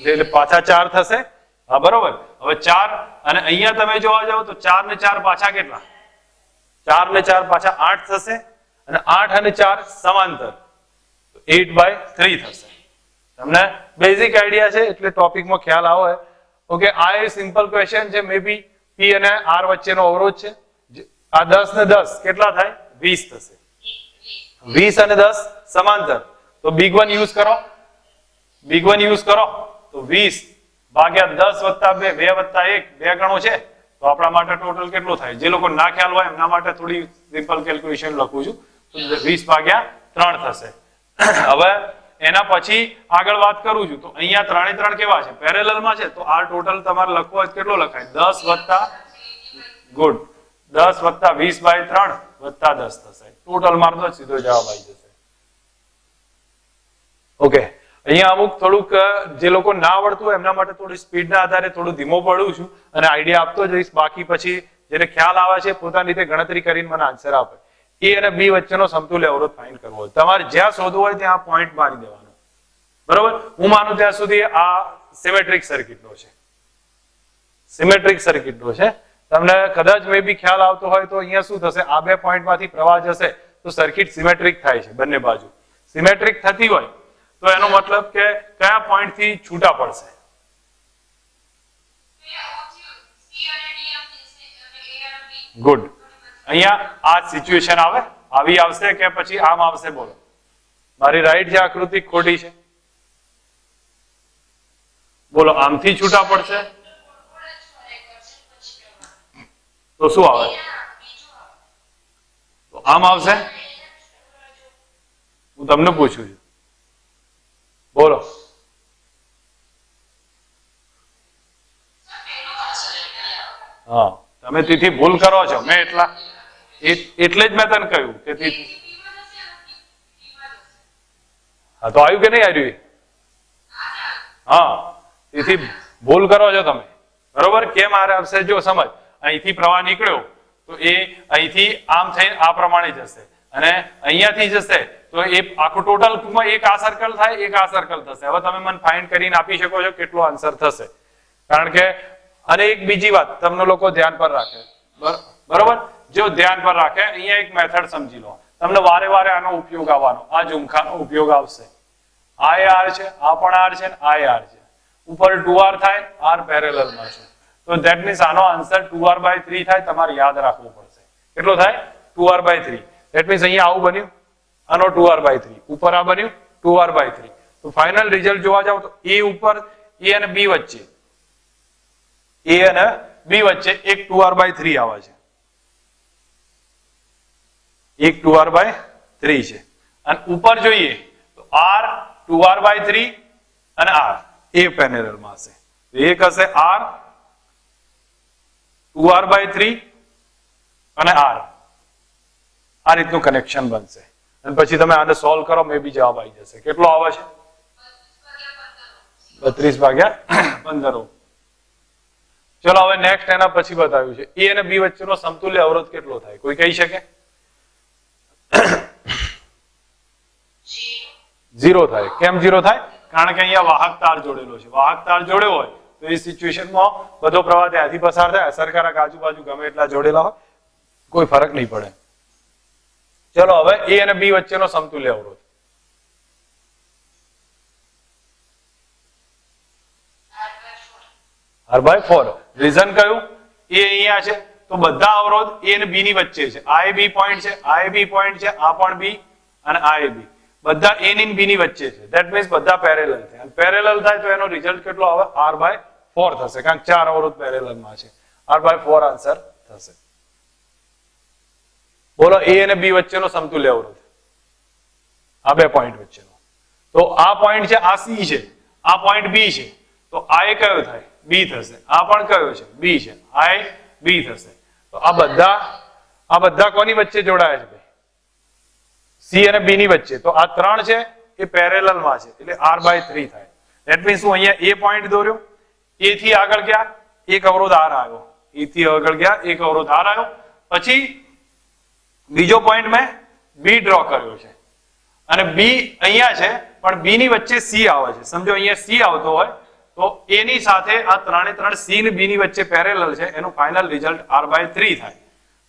એટલે પાછા 4 થશે. હા, બરોબર. હવે 4 અને અહીંયા તમે જોવા જાવ તો 4 ને 4 પાછા કેટલા? 4 ને 4 પાછા 8 થશે અને 8 અને 4 સમાંતર, 8/3 થશે. તમને બેઝિક આઈડિયા છે એટલે ટોપિકમાં ખ્યાલ આવે. ઓકે, આ એ સિમ્પલ ક્વેશ્ચન છે. મે બી પી અને આર વચ્ચેનો અવરોધ છે. આ 10 ને 10 કેટલા થાય? 20 થશે. 20 અને 10 સમાંતર, તો બિગ 1 યુઝ કરો. બિગ 1 યુઝ કરો તો 20 ભાગ્યા 10 વત્તા 2, 2 વત્તા 1, 2 ગણો છે, તો આપણા માટે ટોટલ કેટલો થાય? જે લોકો ના ખ્યાલ હોય એમના માટે થોડી સિમ્પલ કેલ્ક્યુલેશન લખું છું. તો 20/3 થશે. હવે એના પછી આગળ વાત કરું છું તો અહીંયા 3 એ 3 કેવા છે? પેરેલલમાં છે. તો આ ટોટલ તમારે લખવો હોય કેટલો લખાય? 10 વત્તા ગુડ 10 વત્તા 20/3 વત્તા 10 થશે. ટોટલ માર દો, સીધો જવાબ આવી જશે. ઓકે, અહીંયા અમુક થોડુંક જે લોકો ના આવડતું હોય એમના માટે થોડી સ્પીડના આધારે થોડું ધીમો પડું છું અને આઈડિયા આપતો જઈશ. બાકી પછી જેને ખ્યાલ આવે છે પોતાની રીતે ગણતરી કરીને મને આન્સર આપે. એ અને બી વચ્ચેનો સમતુલ્ય અવરોધ ફાઇન્ડ કરવો હોય, તમારે જ્યાં શોધવું હોય ત્યાં પોઈન્ટ મારી દેવાનો, બરોબર. હું માનું ત્યાં સુધી આ સિમેટ્રિક સર્કિટનો છે. સિમેટ્રિક સર્કિટનો છે. તમને કદાચ મે બી ખ્યાલ આવતો હોય તો અહીંયા શું થશે? આ બે પોઈન્ટમાંથી પ્રવાહ જશે તો સર્કિટ સિમેટ્રિક થાય છે. બંને બાજુ સિમેટ્રિક થતી હોય તો એનો મતલબ કે કયા પોઈન્ટથી છૂટા પડશે? ગુડ. અહીંયા આ સિચ્યુએશન આવે, આવી આવશે કે પછી આમ આવશે? બોલો, મારી રાઈટ છે આકૃતિ ખોટી છે? બોલો આમથી છૂટા પડશે તો શું આવે? તો આમ આવશે. હું તમને પૂછું છું, બોલો. હા, તમે તિથિ ભૂલ કરો છો. મેં એટલે જ મેં તને કહ્યું કે તિથિ. હા, તો આવ્યું કે નહીં આવ્યું? હા, તિથિ ભૂલ કરો છો તમે. બરોબર? કેમ આ આવશે? જો સમજ, અહીંથી પ્રવાહ નીકળ્યો તો એ અહીંથી આમ થઈને આ પ્રમાણે જશે અને અહીંયાથી જશે તો એ આખું ટોટલ એક આ સર્કલ થાય, એક આ સર્કલ થશે. હવે તમે મને ફાઇન્ડ કરીને આપી શકો છો કેટલો આન્સર થશે. કારણ કે અને એક બીજી વાત તમને લોકો ધ્યાન પર રાખે, બરોબર? જો ધ્યાન પર રાખે, અહીંયા એક મેથડ સમજી લો. તમને વારે વારે આનો ઉપયોગ આવવાનો, આ ઝુમખાનો ઉપયોગ આવશે. આ આર છે, આ પણ આર છે, આ આર છે. ઉપર 2r થાય, આર પેરેલલમાં છે. તો ધેટ મીન્સ આનો આન્સર 2r/3 થાય. તમારે યાદ રાખવું પડશે. કેટલો થાય? 2r/3. ધેટ મીન્સ અહીંયા આવું બન્યું, આનો 2r/3. ઉપર આ બન્યું 2r/3. તો ફાઇનલ રિઝલ્ટ જોવા જાવ તો એ ઉપર એ અને બી વચ્ચે, એ અને બી વચ્ચે એક 2r/3 આવે છે, એક 2r/3 છે. અને ઉપર જોઈએ તો r 2r/3 અને r એ પેરેલલમાં હશે. એક હશે r 2r/3 અને r. આ રીતનું કનેક્શન બનશે. અને પછી તમે આને સોલ્વ કરો, મે બી જવાબ આવી જશે. કેટલો આવે છે? 32/15. ચલો હવે નેક્સ્ટ એના પછી બતાવ્યું છે એ અને બી વચ્ચેનો સમતુલ્ય અવરોધ કેટલો થાય? કોઈ કહી શકે? 0 થાય. કેમ 0 થાય? કારણ કે અહીંયા વાહક તાર જોડેલો છે. વાહક તાર જોડ્યો હોય તો એ સિચ્યુએશનમાં બધો પ્રવાહ ત્યાંથી પસાર થાય. અસરકારક આજુબાજુ ગમે એટલા જોડેલા હોય, કોઈ ફરક નહીં પડે. ચલો હવે એ અને બી વચ્ચેનો સમતુલ્ય અવરોધ. r/4. રીઝન કયું? એ અહીંયા છે તો બધા અવરોધ એ અને બી ની વચ્ચે છે. આ એ બી પોઈન્ટ છે, આ એ બી પોઈન્ટ છે, આ પણ બી અને આ એ બી, બધા એ ની બી ની વચ્ચે છે. ધેટ મીન્સ બધા પેરેલલ છે. અને પેરેલલ થાય તો એનો રિઝલ્ટ કેટલો આવે? r/4 થશે. કારણ કે 4 અવરોધ પેરેલલમાં છે. r/4 આન્સર થશે. બોલો એ અને બી વચ્ચેનો સમતુલ્ય અવરોધ, આ બે પોઈન્ટ વચ્ચેનો. તો આ પોઈન્ટ છે, આ સી છે, આ પોઈન્ટ બી છે. તો આ એ કયો થાય? બી થશે. આ પણ કયો છે? બી છે. આ એ બી થશે. તો આ બધા કોની વચ્ચે જોડાયા છે? સી અને બી ની વચ્ચે. તો આ 3 છે એ પેરેલલમાં છે એટલે r/3 થાય. ધેટ મીન્સ હું અહીંયા એ પોઈન્ટ દોર્યો, એ થી આગળ ગયા એક અવરોધ r આવ્યો, એ થી આગળ ગયા એક અવરોધ r આવ્યો. પછી બીજો પોઈન્ટ મેં બી ડ્રો કર્યો છે અને બી અહીંયા છે પણ બી ની વચ્ચે સી આવે છે. સમજો અહીંયા સી આવતો હોય તો એ ની સાથે આ 3 સી ને બી ની વચ્ચે પેરેલલ છે. એનું ફાઇનલ રિઝલ્ટ r/3 થાય.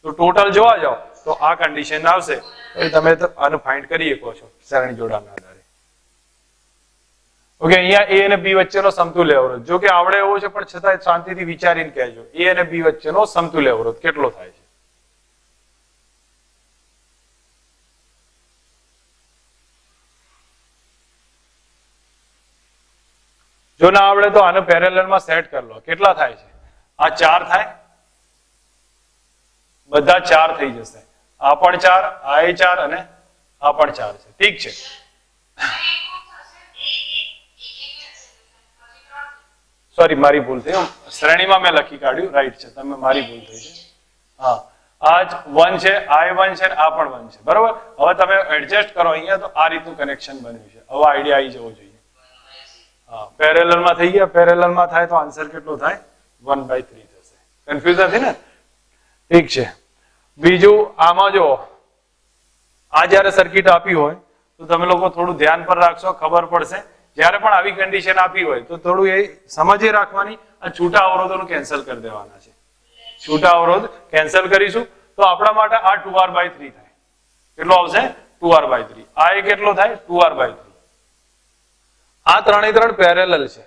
તો ટોટલ જોવા જાવ તો આ કન્ડિશન આવશે. તો તમે આને ફાઇન્ડ કરી શકો છો શ્રેણી જોડાણના આધારે. ઓકે, અહીંયા એ અને બી વચ્ચેનો સમતુલ્ય અવરોધ. જો કે આવડે એવો છે પણ છતાં શાંતિથી વિચારીને કહેજો એ અને બી વચ્ચેનો સમતુલ્ય અવરોધ કેટલો થાય છે? જો ના આવડે તો આને પેરેલલમાં સેટ કરી લો. કેટલા થાય છે? આ 4 થાય, બધા 4 થઈ જશે. આ પણ 4, આ એ 4 અને આ પણ 4 છે. ઠીક છે. સોરી, મારી ભૂલ થઈ. શ્રેણીમાં મેં લખી કાઢ્યું. રાઈટ છે, તમે મારી ભૂલ થઈ છે. હા, આ જ 1 છે, આ એ 1 છે, આ પણ 1 છે. બરોબર? હવે તમે એડજસ્ટ કરો અહીંયા તો આ રીતનું કનેક્શન બન્યું છે. હવે આઈડિયા આવી જવો જોઈએ. હા, પેરેલલમાં થઈ ગયા. પેરેલલમાં થાય તો આન્સર કેટલો થાય? 1/3 થશે. કન્ફ્યુઝ નથી ને? ઠીક છે. બીજું આમાં જો આ જ્યારે સર્કિટ આપી હોય તો તમે લોકો થોડું ધ્યાન પર રાખશો, ખબર પડશે. જ્યારે પણ આવી કન્ડિશન આપી હોય તો થોડું એ સમજી રાખવાની. આ છૂટા અવરોધોનું કેન્સલ કરી દેવાના છે. છૂટા અવરોધ કેન્સલ કરીશું તો આપણા માટે આ 2r/3 થાય. કેટલો આવશે? 2r/3. આ એ કેટલો થાય? 2r/3. આ 3 પેરેલલ છે.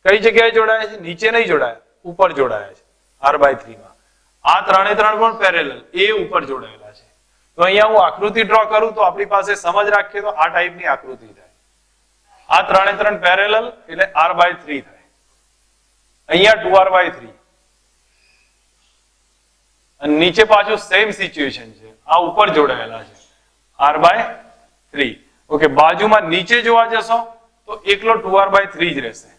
કઈ જગ્યાએ જોડાયા છે? નીચે નહીં જોડાયા, ઉપર જોડાયા છે r/3 માં. આ 3 પણ પેરેલલ એ ઉપર જોડાયેલા છે. તો અહીંયા હું આકૃતિ ડ્રો કરું તો આપણી પાસે સમજ રાખીએ તો આ ટાઈપની આકૃતિ થાય. આ 3 પેરેલલ એટલે r/3 થાય. અહીંયા 2r/3 અને નીચે પાછું સેમ સિચ્યુએશન છે, આ ઉપર જોડાયેલા છે r/3. ઓકે, બાજુમાં નીચે જોવા જશો તો એકલો 2r/3 જ રહેશે.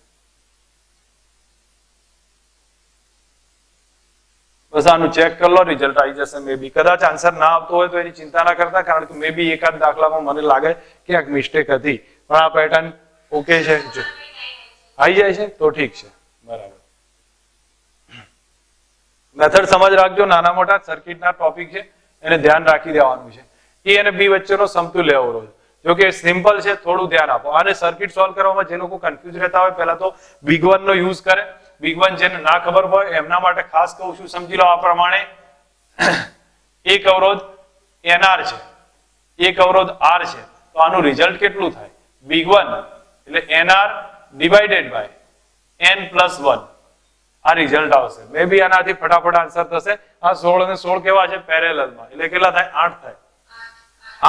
બસ આનું ચેક કરી લો, રિઝલ્ટ આવી જશે. મે બી કદાચ આન્સર ના આવતો હોય તો એની ચિંતા ના કરતા, કારણ કે મે બી એકાદ દાખલામાં મને લાગે કે એક મિસ્ટેક હતી, પણ આ પેટર્ન ઓકે છે. જો આવી જાય છે તો ઠીક છે, બરાબર. મેથડ સમજ રાખજો, નાના મોટા સર્કિટના ટોપિક છે એને ધ્યાન રાખી દેવાનું છે. એ અને બી વચ્ચેનો સમતુલ્ય અવરોધ, જો કે સિમ્પલ છે, થોડું ધ્યાન આપો. અને સર્કિટ સોલ્વ કરવામાં જે લોકો કન્ફ્યુઝ રહેતા હોય, પહેલા તો બિગ વન નો યુઝ કરે. બિગ વન જેને ના ખબર હોય એમના માટે ખાસ કહું છું, સમજી લો આ પ્રમાણે એક અવરોધ NR છે, એક અવરોધ R છે, તો આનું રિઝલ્ટ કેટલું થાય? બિગ વન એટલે NR ડિવાઇડેડ બાય N+1 આ રિઝલ્ટ આવશે. મે બી આનાથી ફટાફટ આન્સર થશે. આ 16 અને 16 કેવા છે? પેરેલલમાં, એટલે કેટલા થાય? 8 થાય.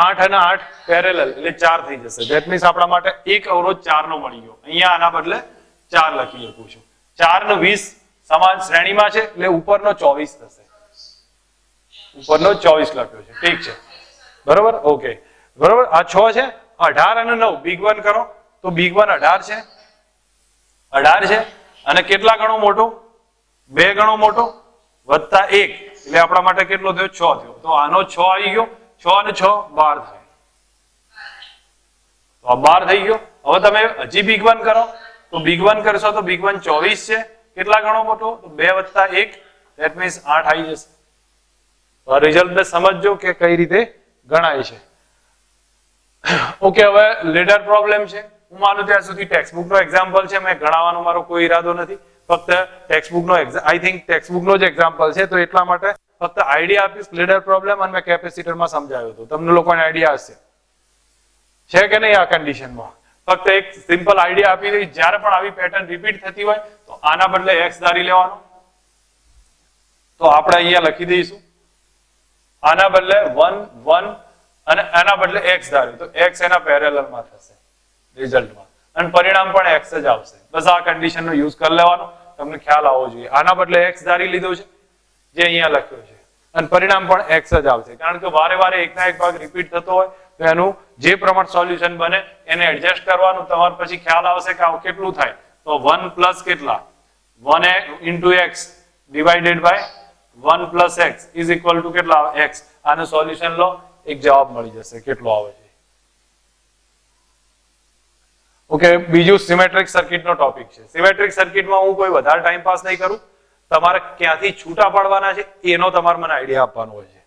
8 અને 8 પેરેલલ એટલે 4 થઈ જશે. ધેટ મીન્સ આપણા માટે એક અવરોધ 4 નો મળી ગયો. અહીંયા આના બદલે 4 લખી શકું છું. 4 ને 20 સમાન શ્રેણીમાં છે એટલે ઉપરનો 24 થશે. ઉપરનો 24 લખ્યો છે, ઠીક છે, બરોબર. ઓકે, બરોબર. આ 6 છે, 18 અને 9 બિગ વન કરો તો બિગ વન 18 છે, 18 છે. અને કેટલા ગણો મોટો? 2 ગણો મોટો વત્તા 1 એટલે આપણા માટે કેટલો થયો? 6 થયો. તો આનો 6 આવી ગયો. 6 અને 6 12 થાય. તો આ 12 થઈ ગયો. હવે તમે હજી બિગ વન કરો તો બિગ વન કરશો તો બિગ વન 24 છે. કેટલા ગણો મોટો? તો 2 વત્તા 1 ધેટ મીન્સ 8 આવી જશે. તો આ રિઝલ્ટ ને સમજજો કે કઈ રીતે ગણાય છે. ઓકે, હવે લેડર પ્રોબ્લેમ છે. હું માનું ત્યાં સુધી ટેક્સ્ટબુક નો એક્ઝામ્પલ છે. મેં ગણાવવાનો મારો કોઈ ઈરાદો નથી, ફક્ત ટેક્સ્ટબુક નો આઈ થિંક ટેક્સ્ટબુક નો જ એક્ઝામ્પલ છે, તો એટલા માટે ફક્ત આઈડિયા આપીશ. લેડર પ્રોબ્લેમ અને મેં કેપેસિટરમાં સમજાવ્યું હતું, તમને લોકોને આઈડિયા હશે છે કે નહીં આ કન્ડિશનમાં. ફક્ત એક સિમ્પલ આઈડિયા આપી દઈશ. જ્યારે પણ આવી પેટર્ન રિપીટ થતી હોય તો આના બદલે x ધારી લેવાનો. તો આપણે અહીંયા લખી દઈશું આના બદલે 1 1 અને આના બદલે x ધાર્યું તો x એના પેરેલલમાં થશે રિઝલ્ટમાં, અને પરિણામ પણ x જ આવશે. બસ આ કન્ડિશનનો યુઝ કરી લેવાનો, તમને ખ્યાલ આવવો જોઈએ. આના બદલે x ધારી લીધો છે જે અહીંયા લખ્યો છે, અને પરિણામ પણ x જ આવશે. કારણ કે વારે વારે એકના એક ભાગ રિપીટ થતો હોય તો એનું જે પ્રમાણે સોલ્યુશન બને એને એડજસ્ટ કરવાનું. તમારે પછી ખ્યાલ આવશે કે આ કેટલું થાય. તો 1 પ્લસ કેટલા? 1 into x divided by 1 plus x is equal to કેટલા? x. આનું સોલ્યુશન લો, એક જવાબ મળી જશે કેટલો આવે છે. ઓકે, બીજું સિમેટ્રિક સર્કિટ નો ટોપિક છે. સિમેટ્રિક સર્કિટમાં હું કોઈ વધારે ટાઈમ પાસ નહીં કરું, તમારે ક્યાંથી છૂટા પાડવાના છે એનો તમારે મને આઈડિયા આપવાનો હોય છે.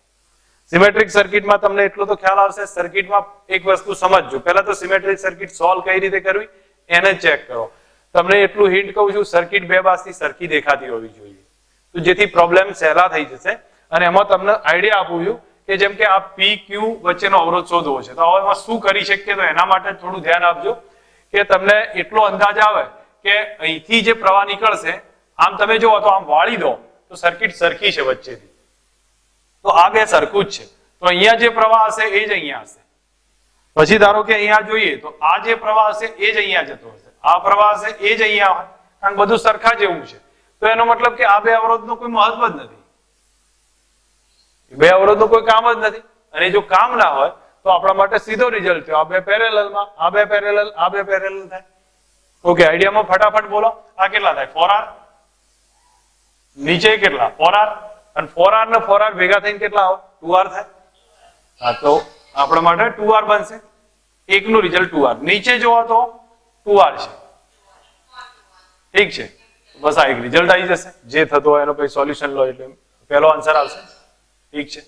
સિમેટ્રિક સર્કિટમાં તમને એટલો તો ખ્યાલ આવશે. સર્કિટમાં એક વસ્તુ સમજજો, પહેલા તો સિમેટ્રિક સર્કિટ સોલ્વ કઈ રીતે કરવી એને ચેક કરો. તમને એટલું હિન્ટ કહું છું, સર્કિટ બે બાજુથી સરખી દેખાતી હોવી જોઈએ, તો જેથી પ્રોબ્લેમ સહેલા થઈ જશે. અને એમાં તમને આઈડિયા આપું છું કે જેમ કે આ P Q વચ્ચેનો અવરોધ શોધવો છે, તો હવે એમાં શું કરી શકીએ, તો એના માટે થોડું ધ્યાન આપજો કે તમને એટલો અંદાજ આવે કે અહીંથી જે પ્રવાહ નીકળશે, આમ તમે જુઓ તો આમ વાળી દો તો સર્કિટ સરખી છે વચ્ચેથી, તો આ બે સરખું જ છે. તો અહીંયા જે પ્રવાહ હશે એ જ અહીંયા હશે. પછી ધારો કે અહીંયા જોઈએ તો આ જે પ્રવાહ હશે એ જ અહીંયા જતો હશે, આ પ્રવાહ હશે એ જ અહીંયા હોય, કારણ બધું સરખા જેવું છે. તો એનો મતલબ કે આ બે અવરોધનો કોઈ મહત્વ જ નથી, બે અવરોધનું કોઈ કામ જ નથી. અને જો કામ ના હોય તો આપણા માટે સીધો રિઝલ્ટ થયો, આ બે પેરેલલમાં, આ બે પેરેલલ, આ બે પેરેલલ થાય. ઓકે, આઈડિયામાં ફટાફટ બોલો, આ કેટલા થાય? 4r, નીચે કેટલા? 4r, અને 4r ને 4r ભેગા થઈને કેટલા આવે? 2r થાય. હા, તો આપણા માટે 2r બનશે. એકનું રિઝલ્ટ 2r, નીચે જોવો તો 2r છે, ઠીક છે. બસ આ એક રિઝલ્ટ આવી જશે. જે થતો હોય એનો પછી સોલ્યુશન લો એટલે પહેલો આન્સર આવશે, ઠીક છે.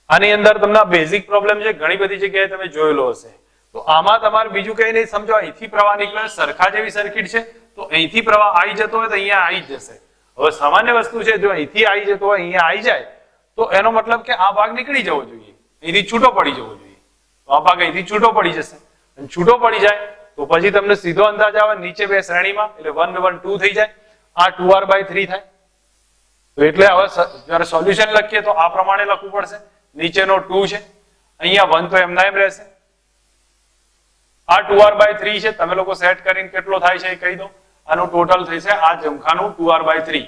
આની અંદર તમને બેઝિક પ્રોબ્લેમ છે, ઘણી બધી જગ્યાએ તમે જોયેલો હશે. તો આમાં તમારે બીજું કઈ નહીં સમજો, અહીંથી પ્રવાહ નીકળે, સરખા જેવી સર્કિટ છે, તો અહીંથી પ્રવાહ આવી જતો હોય તો અહીંયા આવી જ જશે. હવે સામાન્ય વસ્તુ છે, જો અહીંથી આવી જતો હોય અહીંયા આવી જાય તો એનો મતલબ કે આ ભાગ નીકળી જવો જોઈએ, અહીંથી છૂટો પડી જવો જોઈએ. તો આ ભાગ અહીંથી છૂટો પડી જશે, અને છૂટો પડી જાય તો પછી તમને સીધો અંદાજ આવે, નીચે બે શ્રેણીમાં એટલે 1 1 2 થઈ જાય, આ 2r/3 થાય. તો એટલે હવે જયારે સોલ્યુશન લખીએ તો આ પ્રમાણે લખવું પડશે. નીચેનો 2 છે, અહીંયા 1 તો એમના એમ રહેશે, આ 2r/3 છે, તમે લોકો સેટ કરીને કેટલો થાય છે એ કહી દો. આનું ટોટલ થશે આ જમખાનું 2r/3,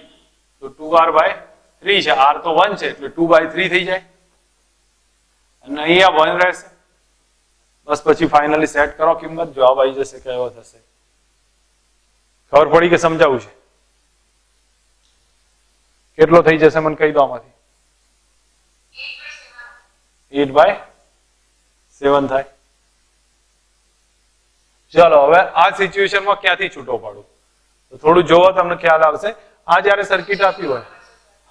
તો 2r/3 છે, r તો 1 છે એટલે 2/3 થઈ જાય અને અહીંયા 1 રહેશે. બસ પછી ફાઇનલી સેટ કરો કિંમત, જવાબ આવી જશે કેવો થશે. ખબર પડી કે સમજાવું છે? કેટલો થઈ જશે મને કહી દો આમાંથી. 8/7 થાય. ચાલો હવે આ સિચ્યુએશનમાં ક્યાંથી છૂટો પાડું તો થોડું જોવો તમને ખ્યાલ આવશે. આ જયારે સર્કિટ આપી હોય,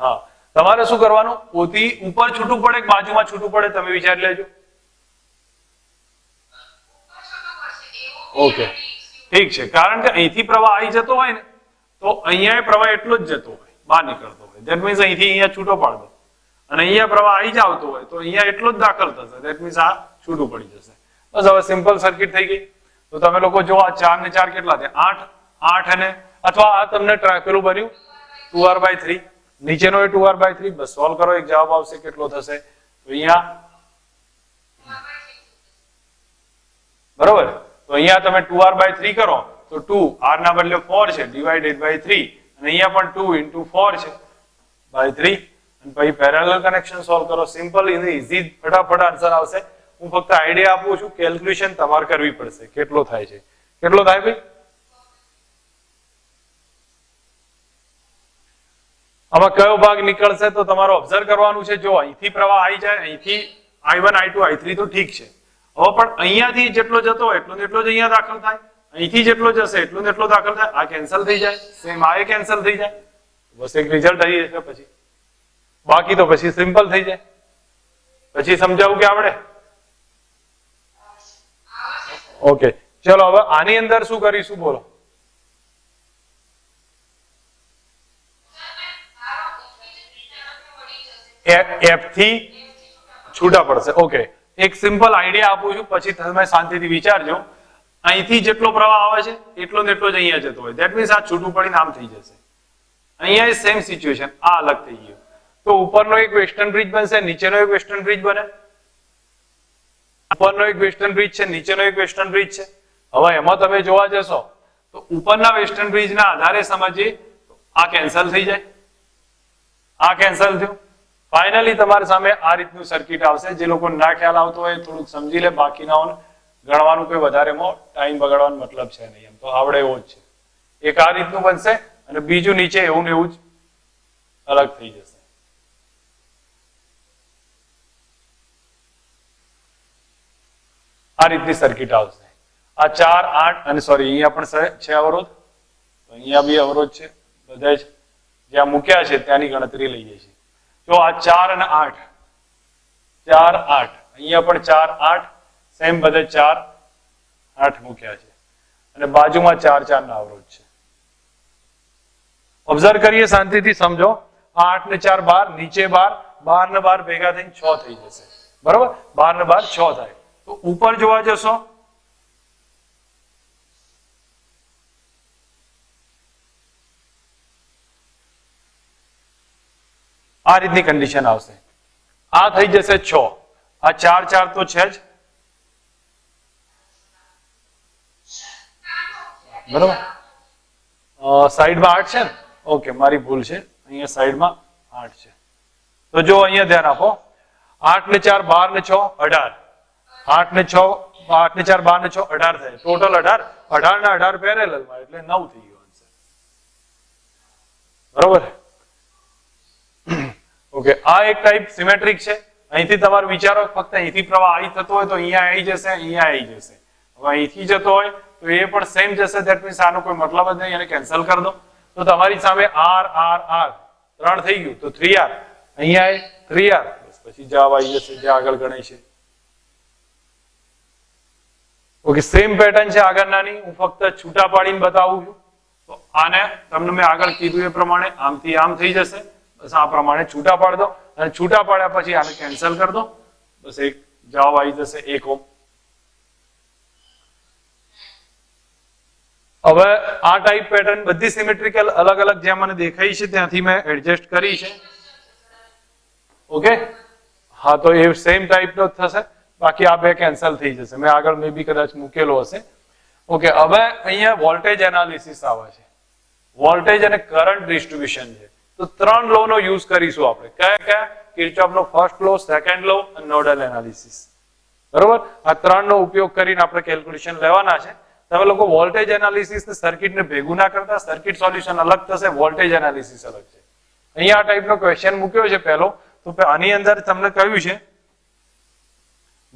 હા, તમારે શું કરવાનું, પોતી ઉપર છૂટું પડે કે બાજુમાં છૂટું પડે તમે વિચારી લેજો. ઓકે, ઠીક છે. કારણ કે અહીંથી પ્રવાહ આવી જતો હોય ને તો અહીંયા પ્રવાહ એટલો જ જતો હોય, બહાર નીકળતો હોય. ધેટ મીન્સ અહીંથી અહીંયા છૂટો પાડો અને અહીંયા પ્રવાહ આવી જ આવતો હોય તો અહીંયા એટલો જ દાખલ થશે. ધેટ મીન્સ આ છૂટું પડી જશે. બસ હવે સિમ્પલ સર્કિટ થઈ ગઈ. તો તમે લોકો જો આ 4 ને 4 કેટલા થયા? 8 અને અથવા આ તમને પેલું બન્યું 2r/3, નીચેનો એ 2r/3. બસ સોલ્વ કરો, એક જવાબ આવશે કેટલો થશે. તો અહીંયા બરોબર, તો અહીંયા તમે 2r/3 કરો તો 2 r ના બદલે 4 છે ડિવાઇડેડ બાય 3 અને અહીંયા પણ 2 into 4 છે બાય 3 અને પછી પેરેલલ કનેક્શન સોલ્વ કરો. સિમ્પલ ઇઝી, ફટાફટ આન્સર આવશે. હું ફક્ત આઈડિયા આપું છું, કેલ્ક્યુલેશન તમારે કરવી પડશે. કેટલો થાય છે, કેટલો થાય ભાઈ? આમાં કયો ભાગ નીકળશે તો તમારે ઓબ્ઝર્વ કરવાનું છે. જો અહીંથી પ્રવાહ આવી જાય, અહીંથી i1 i2 i3 તો ઠીક છે. હવે પણ અહીંયાથી જેટલો જતો હોય એટલો ને એટલો જ અહીંયા દાખલ થાય, અહીંથી જેટલો જશે એટલો ને એટલો દાખલ થાય. આ કેન્સલ થઈ જાય, સેમ આ કેન્સલ થઈ જાય. બસ એક રિઝલ્ટ આવી જશે. પછી બાકી તો પછી સિમ્પલ થઈ જાય. પછી સમજાવું કે આવડે? ઓકે, ચલો હવે આની અંદર શું કરીશું બોલો? એફ થી છૂટા પડશે. ઓકે, એક સિમ્પલ આઈડિયા આપું છું, પછી તમે શાંતિથી વિચારજો. અહીંથી જેટલો પ્રવાહ આવે છે એટલો ને એટલો જ અહીંયા જતો હોય. ધેટ મીન્સ આ છૂટું પડીને આમ થઈ જશે. અહીંયા સેમ સિચ્યુએશન, આ અલગ થઈ ગયું. તો ઉપરનો એક વેસ્ટર્ન બ્રિજ બનશે, નીચેનો એક વેસ્ટર્ન બ્રિજ બને. ઉપરનો એક વેસ્ટર્ન બ્રિજ છે, નીચેનો એક વેસ્ટર્ન બ્રિજ છે. હવે એમાં તમે જોવા જશો તો ઉપરના વેસ્ટર્ન બ્રિજના આધારે સમજીએ તો આ કેન્સલ થઈ જાય, આ કેન્સલ થયું. ફાઇનલી તમારી સામે આ રીતનું સર્કિટ આવશે. જે લોકો ના ખ્યાલ આવતો હોય થોડુંક સમજી લે, બાકીનાઓને ગણવાનું કોઈ વધારે ટાઈમ બગાડવાનો મતલબ છે નહીં, એમ તો આવડે એવો જ છે. એક આ રીતનું બનશે અને બીજું નીચે એવું ને એવું જ અલગ થઈ જશે. આ રીતની સર્કિટ આવશે. આ 4 8 અને સોરી અહીંયા પણ છે અવરોધ, અહીંયા બી અવરોધ છે. બધા જ જ્યાં મૂક્યા છે ત્યાંની ગણતરી લઈએ છીએ. જો આ 4 અને 8, 4 8, અહીંયા પણ 4 8, સેમ બધે 4 8 મૂક્યા છે અને બાજુમાં 4 4 ના અવરોધ છે. ઓબ્ઝર્વ કરીએ, શાંતિથી સમજો. 8 ને 4 12, નીચે 12, 12 ને 12 ભેગા થઈને 6 થઈ જશે. બરોબર, 12 ને 12 6 થાય. તો ઉપર જોવા જશો આ રીતની કન્ડિશન આવશે. આ થઈ જશે 6, આ 4 4 તો છે જ. બરોબર, સાઈડમાં 8 છે ને? ઓકે, મારી ભૂલ છે, અહીંયા સાઈડમાં 8 છે. તો જો અહીંયા ધ્યાન આપો, 8 ને 4 12 ને 6 18, 8 ને 6 8 ને 4 12 ને 6 18 થાય. ટોટલ 18, 18 ના 18 પેરેલલમાં એટલે 9 થઈ ગયો આન્સર. બરોબર. ઓકે, આ એક ટાઈપ સિમેટ્રિક છે. અહીંથી તમારે વિચારો, ફક્ત અહીંથી પ્રવાહ આવી થતો હોય તો અહીંયા આવી જશે, અહીંયા આવી જશે. હવે અહીંથી જતો હોય તો એ પણ સેમ જશે. ધેટ મીન્સ આનો કોઈ મતલબ જ નહીં, એને કેન્સલ કરી દો. તો તમારી સામે r r r 3 થઈ ગયું તો 3r, અહીંયા 3r. બસ પછી જવાબ આવી જશે જે આગળ ગણાય છે. ઓકે, સેમ પેટર્ન છે આગળનાની. હું ફક્ત છૂટા પાડીને બતાવું છું. તો આને તમને મેં આગળ કીધું એ પ્રમાણે આમથી આમ થઈ જશે. બસ આ પ્રમાણે છૂટા પાડ દો અને છૂટા પાડ્યા પછી આને કેન્સલ કરી દો. બસ એક જવાબ આવી જશે 1 ઓહ્મ. હવે આ ટાઈપ પેટર્ન બધી સિમેટ્રિકલ અલગ અલગ જ્યાં મને દેખાઈ છે ત્યાંથી મેં એડજસ્ટ કરી છે. ઓકે, હા, તો એ સેમ ટાઈપનો થશે. બાકી આ બે કેન્સલ થઈ જશે. મેં આગળ મે બી કદાચ મૂકેલો હશે. ઓકે, હવે અહીંયા વોલ્ટેજ એનાલિસિસ આવે છે. વોલ્ટેજ અને કરંટ ડિસ્ટ્રીબ્યુશન છે. તો 3 લો નો યુઝ કરીશું આપણે. કયા કયા? કિર્ચોફનો ફર્સ્ટ લો, સેકન્ડ લો અને નોડલ એનાલિસિસ. બરોબર, આ 3 નો ઉપયોગ કરીને આપણે કેલ્ક્યુલેશન લેવાના છે. તમે લોકો વોલ્ટેજ એનાલિસિસ ને સર્કિટ ને ભેગું ના કરતા. સર્કિટ સોલ્યુશન અલગ થશે, વોલ્ટેજ એનાલિસિસ અલગ છે. અહીંયા આ ટાઈપનો ક્વેશ્ચન મૂક્યો છે પહેલો. તો આની અંદર તમને કહ્યું છે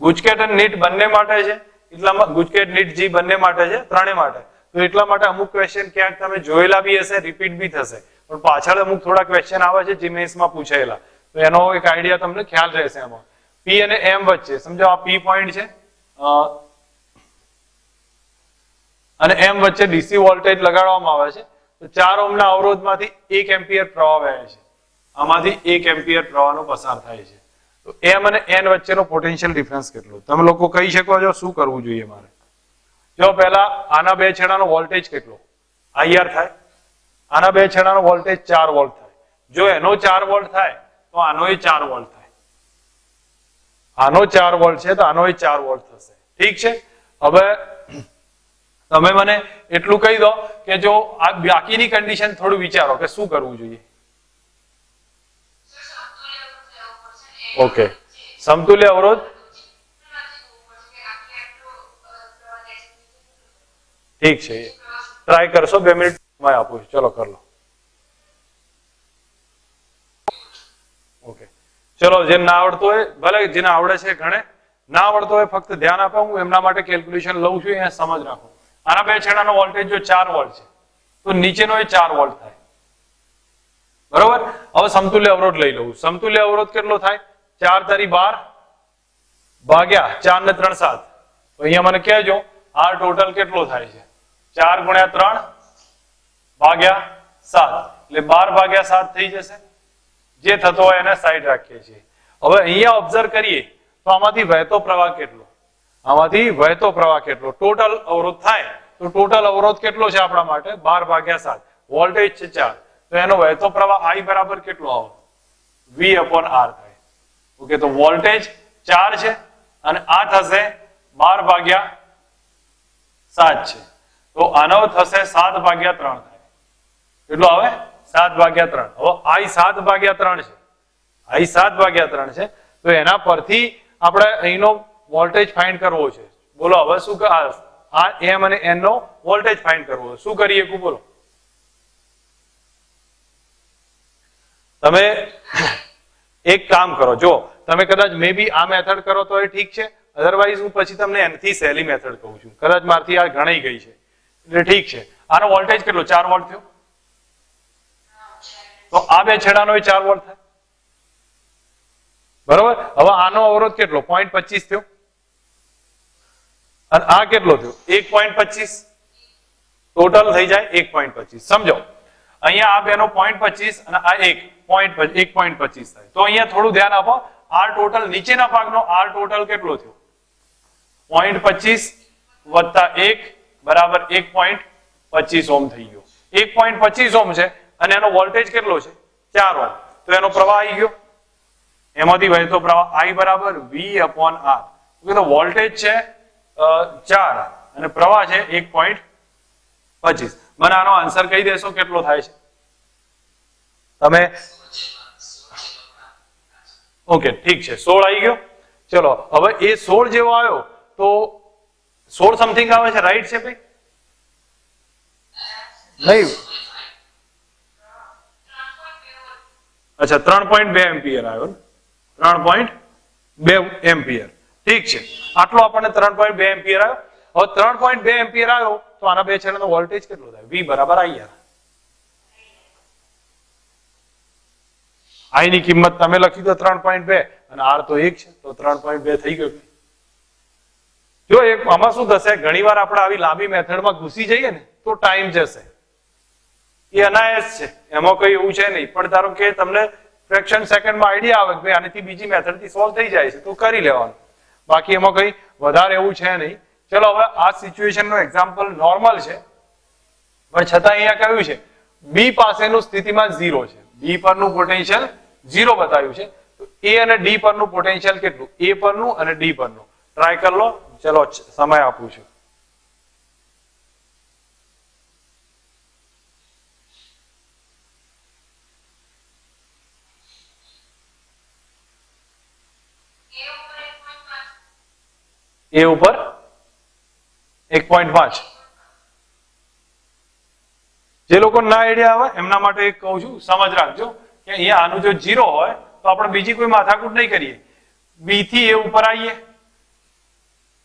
ગુજકેટ અને નીટ બંને માટે છે. એટલામાં ગુજકેટ, નીટ, જી બંને માટે છે, ત્રણે માટે. તો એટલા માટે અમુક ક્વેશ્ચન ક્યાંક તમે જોયેલા બી હશે, રિપીટ બી થશે, પણ પાછળ અમુક થોડા ક્વેશ્ચન આવે છે જે મેન્સમાં પૂછાયેલા. તો એનો એક આઈડિયા તમને ખ્યાલ રહેશે. એમાં પી અને એમ વચ્ચે સમજો આ પી પોઈન્ટ છે અને એમ વચ્ચે ડીસી વોલ્ટેજ લગાડવામાં આવે છે. તો 4 ઓહમના અવરોધમાંથી 1 એમ્પિયર પ્રવાહ વહે છે. આમાંથી 1 એમ્પિયર પ્રવાહનો પસાર થાય છે. તો એમ અને એન વચ્ચેનો પોટેન્શિયલ ડિફરન્સ કેટલો? તમે લોકો કહી શકો છો શું કરવું જોઈએ મારે? જો પહેલા આના બે છેડાનો વોલ્ટેજ કેટલો? IR થાય. આના બે છેડાનો વોલ્ટેજ 4 વોલ્ટ થાય. જો એનો 4 વોલ્ટ થાય તો આનોય 4 વોલ્ટ થાય. આનો 4 વોલ્ટ છે તો આનોય 4 વોલ્ટ થશે. ઠીક છે. હવે તમે મને એટલું કહી દો કે જો આ બાકીની કન્ડિશન થોડું વિચારો કે શું કરવું જોઈએ. ઓકે, સમતુલ્ય અવરોધ. ઠીક છે, ટ્રાય કરશો. 2 મિનિટ સમય આપું છું. ચલો કર લો. ઓકે, ચલો જેને ના આવડતું હોય ભલે, જેને આવડે છે ઘણે, ના આવડતું હોય ફક્ત ધ્યાન આપો. હું એમના માટે કેલ્ક્યુલેશન લઉં છું. અહીંયા સમજ રાખો. આના બે છેડાનો વોલ્ટેજ જો 4 વોલ્ટ છે તો નીચેનો એ 4 વોલ્ટ થાય. બરોબર. હવે સમતુલ્ય અવરોધ લઈ લઉં. સમતુલ્ય અવરોધ કેટલો થાય? 4 તારી 12 ભાગ્યા 4 ને 3 7. તો અહીંયા મને કહેજો R ટોટલ કેટલો થાય છે? 4 ગુણ્યા 3 ભાગ્યા 7 એટલે 12 ભાગ્યા 7 થઈ જશે. જે થતો હોય એને સાઈડ રાખીએ છીએ. હવે અહીંયા ઓબ્ઝર્વ કરીએ તો આમાંથી વહેતો પ્રવાહ કેટલો? આમાંથી વહેતો પ્રવાહ કેટલો? ટોટલ અવરોધ થાય તો ટોટલ અવરોધ કેટલો છે આપણા માટે? 12 ભાગ્યા 7. વોલ્ટેજ છે 4 તો એનો વહેતો પ્રવાહ I બરાબર કેટલો આવે? V/R થાય. ઓકે, તો વોલ્ટેજ 4 છે અને આ થશે 12 ભાગ્યા 7 છે. તો આનો થશે 7 ભાગ્યા 3 થાય. કેટલો આવે? 7 ભાગ્યા 3. હવે I 7 ભાગ્યા 3 છે. I 7 ભાગ્યા 3 છે. તો એના પરથી આપણે અહીંનો વોલ્ટેજ ફાઇન્ડ કરવો છે. બોલો હવે શું? આ એમ અને એન નો વોલ્ટેજ ફાઇન્ડ કરવો. શું કરીએ? બોલો તમે. એક કામ કરો, જો તમે કદાચ મે બી આ મેથડ કરો તો એ ઠીક છે. અધરવાઇઝ હું પછી તમને એનથી સહેલી મેથડ કહું છું. કદાચ મારથી આ ગણાઈ ગઈ છે એટલે ઠીક છે. આનો વોલ્ટેજ કેટલો? 4 વોલ્ટ થયો. તો આ બે છેડાનો 4 વોલ્ટ થાય. બરોબર. હવે આનો અવરોધ કેટલો? 0.25 થયો. અને આ કેટલો થયો? 1.25. ટોટલ થઈ જાય 1.25. સમજો અહીંયા આ બેનો 0.25 અને આ 1.25 થાય. તો અહીંયા થોડું ધ્યાન આપો. R ટોટલ નીચેના ભાગનો R ટોટલ કેટલો થયો? 0.25 વત્તા 1 બરાબર 1.25 ઓહમ થઈ ગયો. 1.25 ઓહમ છે અને એનો વોલ્ટેજ કેટલો છે? 4 ઓહમ. તો એનો પ્રવાહ આવી ગયો. એમાંથી વહેતો પ્રવાહ I બરાબર V/R. તો વોલ્ટેજ છે 4 અને પ્રવાહ છે 1.25. મને આનો આન્સર કહી દેશો કેટલો થાય છે તમે? ઓકે, ઠીક છે. 16 આવી ગયો. ચલો હવે એ 16 જેવો આવ્યો તો 16 સમથિંગ આવે છે, રાઈટ છે ભાઈ? નહીં, અચ્છા 3.2 એમ્પિયર આવ્યો ને? 3.2 એમ્પિયર. ઠીક છે. આટલો આપણને 3.2 એમ્પિયર આવ્યો. હવે 3.2 એમ્પિયર આવ્યો તો આના બે છેડાનો વોલ્ટેજ કેટલો થાય? V બરાબર IR. I ની કિંમત તમે લખી દો 3.2 અને R તો 1 છે તો 3.2 થઈ ગયો. જો એક આમાં શું થશે, ઘણીવાર આપણે આવી લાંબી મેથડમાં ઘૂસી જઈએ ને તો ટાઈમ જશે. એ અનાયાસ છે, એમાં કઈ એવું છે નહીં. પણ ધારો કે તમને ફ્રેક્શન સેકન્ડમાં આઈડિયા આવે કે ભાઈ આનાથી બીજી મેથડથી સોલ્વ થઈ જાય છે તો કરી લેવાનું. બાકી એમાં કઈ વધારે એવું છે નહીં. ચલો હવે આ સિચ્યુએશનનો એક્ઝામ્પલ નોર્મલ છે પણ છતાં અહીંયા કહ્યું છે B પાસેનું સ્થિતિમાં 0 છે. B પરનું પોટેન્શિયલ 0 બતાવ્યું છે. તો A અને D પરનું પોટેન્શિયલ કેટલું? A પરનું અને D પરનું. ટ્રાય કરી લો. ચલો સમય આપું છું. એ ઉપર 1.5. જે લોકો ના આઈડિયા આવે એમના માટે એક કહું છું, સમજ રાખજો કે અહીંયા આનું જો 0 હોય તો આપણે બીજી કોઈ માથાકૂટ નહીં કરીએ. બી થી એ ઉપર આવીએ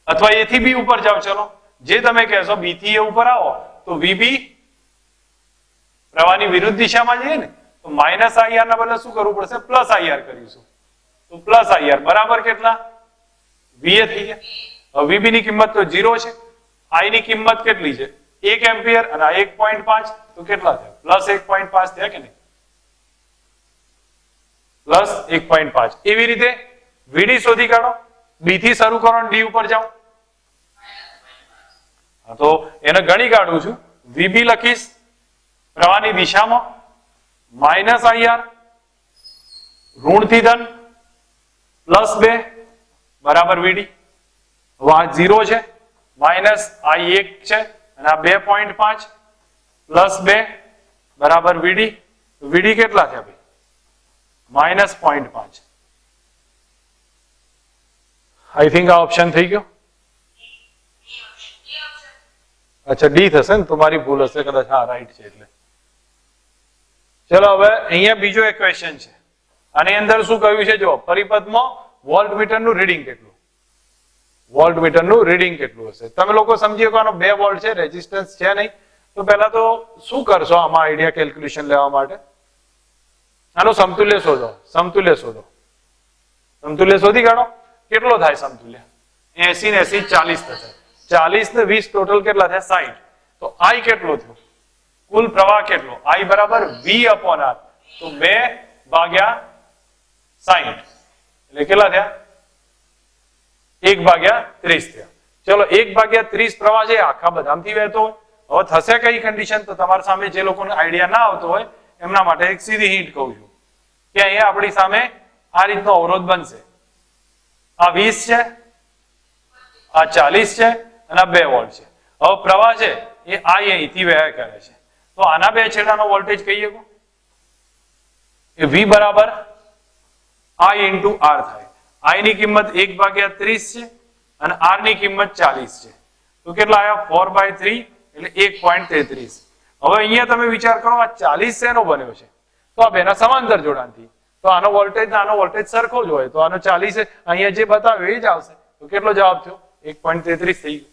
અથવા એ થી બી ઉપર જાઓ. ચલો જે તમે કહેશો બી થી એ ઉપર આવો તો વીબી પ્રવાહની વિરુદ્ધ દિશામાં જઈએ ને તો માઇનસ આઈઆર ના બદલે શું કરવું પડશે? પ્લસ આઈઆર કરીશું. તો પ્લસ આઈઆર બરાબર કેટલા? વીએ થઈ ગયા. હવે વીબી ની કિંમત તો 0 છે, આઈ ની કિંમત કેટલી છે? 1 એમ્પિયર અને 1.5 તો કેટલા થયા? પ્લસ 1.5 થયા કે નહીં? પ્લસ 1.5. એવી રીતે વીડી શોધી કાઢો. બી થી શરૂ કરો અને ડી ઉપર જાઓ. હા તો એને ગણી કાઢું છું. વીબી લખીશ પ્રવાહની દિશામાં માઇનસ આઈઆર ઋણ થી ધન +2 બરાબર વીડી. હવે આ 0 છે, માઇનસ આ 1 છે અને આ 2.5 +2 બરાબર વીડી. વીડી કેટલા થયા ભાઈ? -0.5. આઈ થિંક આ ઓપ્શન થઈ ગયો. અચ્છા ડી થશે ને, તમારી ભૂલ હશે કદાચ. હા રાઈટ છે એટલે. ચલો હવે અહીંયા બીજો એક ક્વેશ્ચન છે. આની અંદર શું કહ્યું છે? જો પરિપથમાં વોલ્ટમીટર નું રીડિંગ કેટલું? વોલ્ટમીટર નું રીડિંગ કેટલું હશે? તમે લોકો સમજી શકો આનો 2 વોલ્ટ છે, રેઝિસ્ટન્સ છે નહીં. તો પહેલા તો શું કરશો આમાં આઈડિયા કેલ્ક્યુલેશન લેવા માટે? આનો સમતુલ્ય શોધો. સમતુલ્ય શોધો. સમતુલ્ય શોધી કાઢો. કેટલો થાય સમતુલ્ય? 80 ને 80 40 થશે. 40 ને 20 ટોટલ કેટલા થયા? 60. તો આઈ કેટલો થયો? કુલ પ્રવાહ કેટલો? આઈ બરાબર V/R. તો 2/60 એટલે કેટલા થયા? 1/30 થયા. ચલો 1/30 પ્રવાહ છે આખા બધામાંથી વહેતો હોય. હવે થશે કઈ કન્ડિશન? તો તમારા સામે જે લોકોને આઈડિયા ના આવતો હોય એમના માટે એક સીધી હિન્ટ કહું છું કે અહીંયા આપણી સામે આ રીતનો અવરોધ બનશે. આ 20 છે, આ 40 છે અને આ 2 વોલ્ટ છે. હવે પ્રવાહ છે એ આઈ અહીંથી વહે કરે છે. તો આના બે છેડાનો વોલ્ટેજ કહીએ કો એ V બરાબર I into R થાય. I ની કિંમત 1/30 છે અને R ની કિંમત 40 છે. તો કેટલા આવ્યા? 4/3 એટલે 1.33. હવે અહીંયા તમે વિચાર કરો આ 40 શેનો બન્યો છે? તો આ બેના સમાંતર જોડાણથી. તો આનો વોલ્ટેજ ને આનો વોલ્ટેજ સરખો જ હોય તો આનો 40 અહીંયા જે બતાવ્યો એ જ આવશે. તો કેટલો જવાબ થયો? 1.33 થઈ ગયો.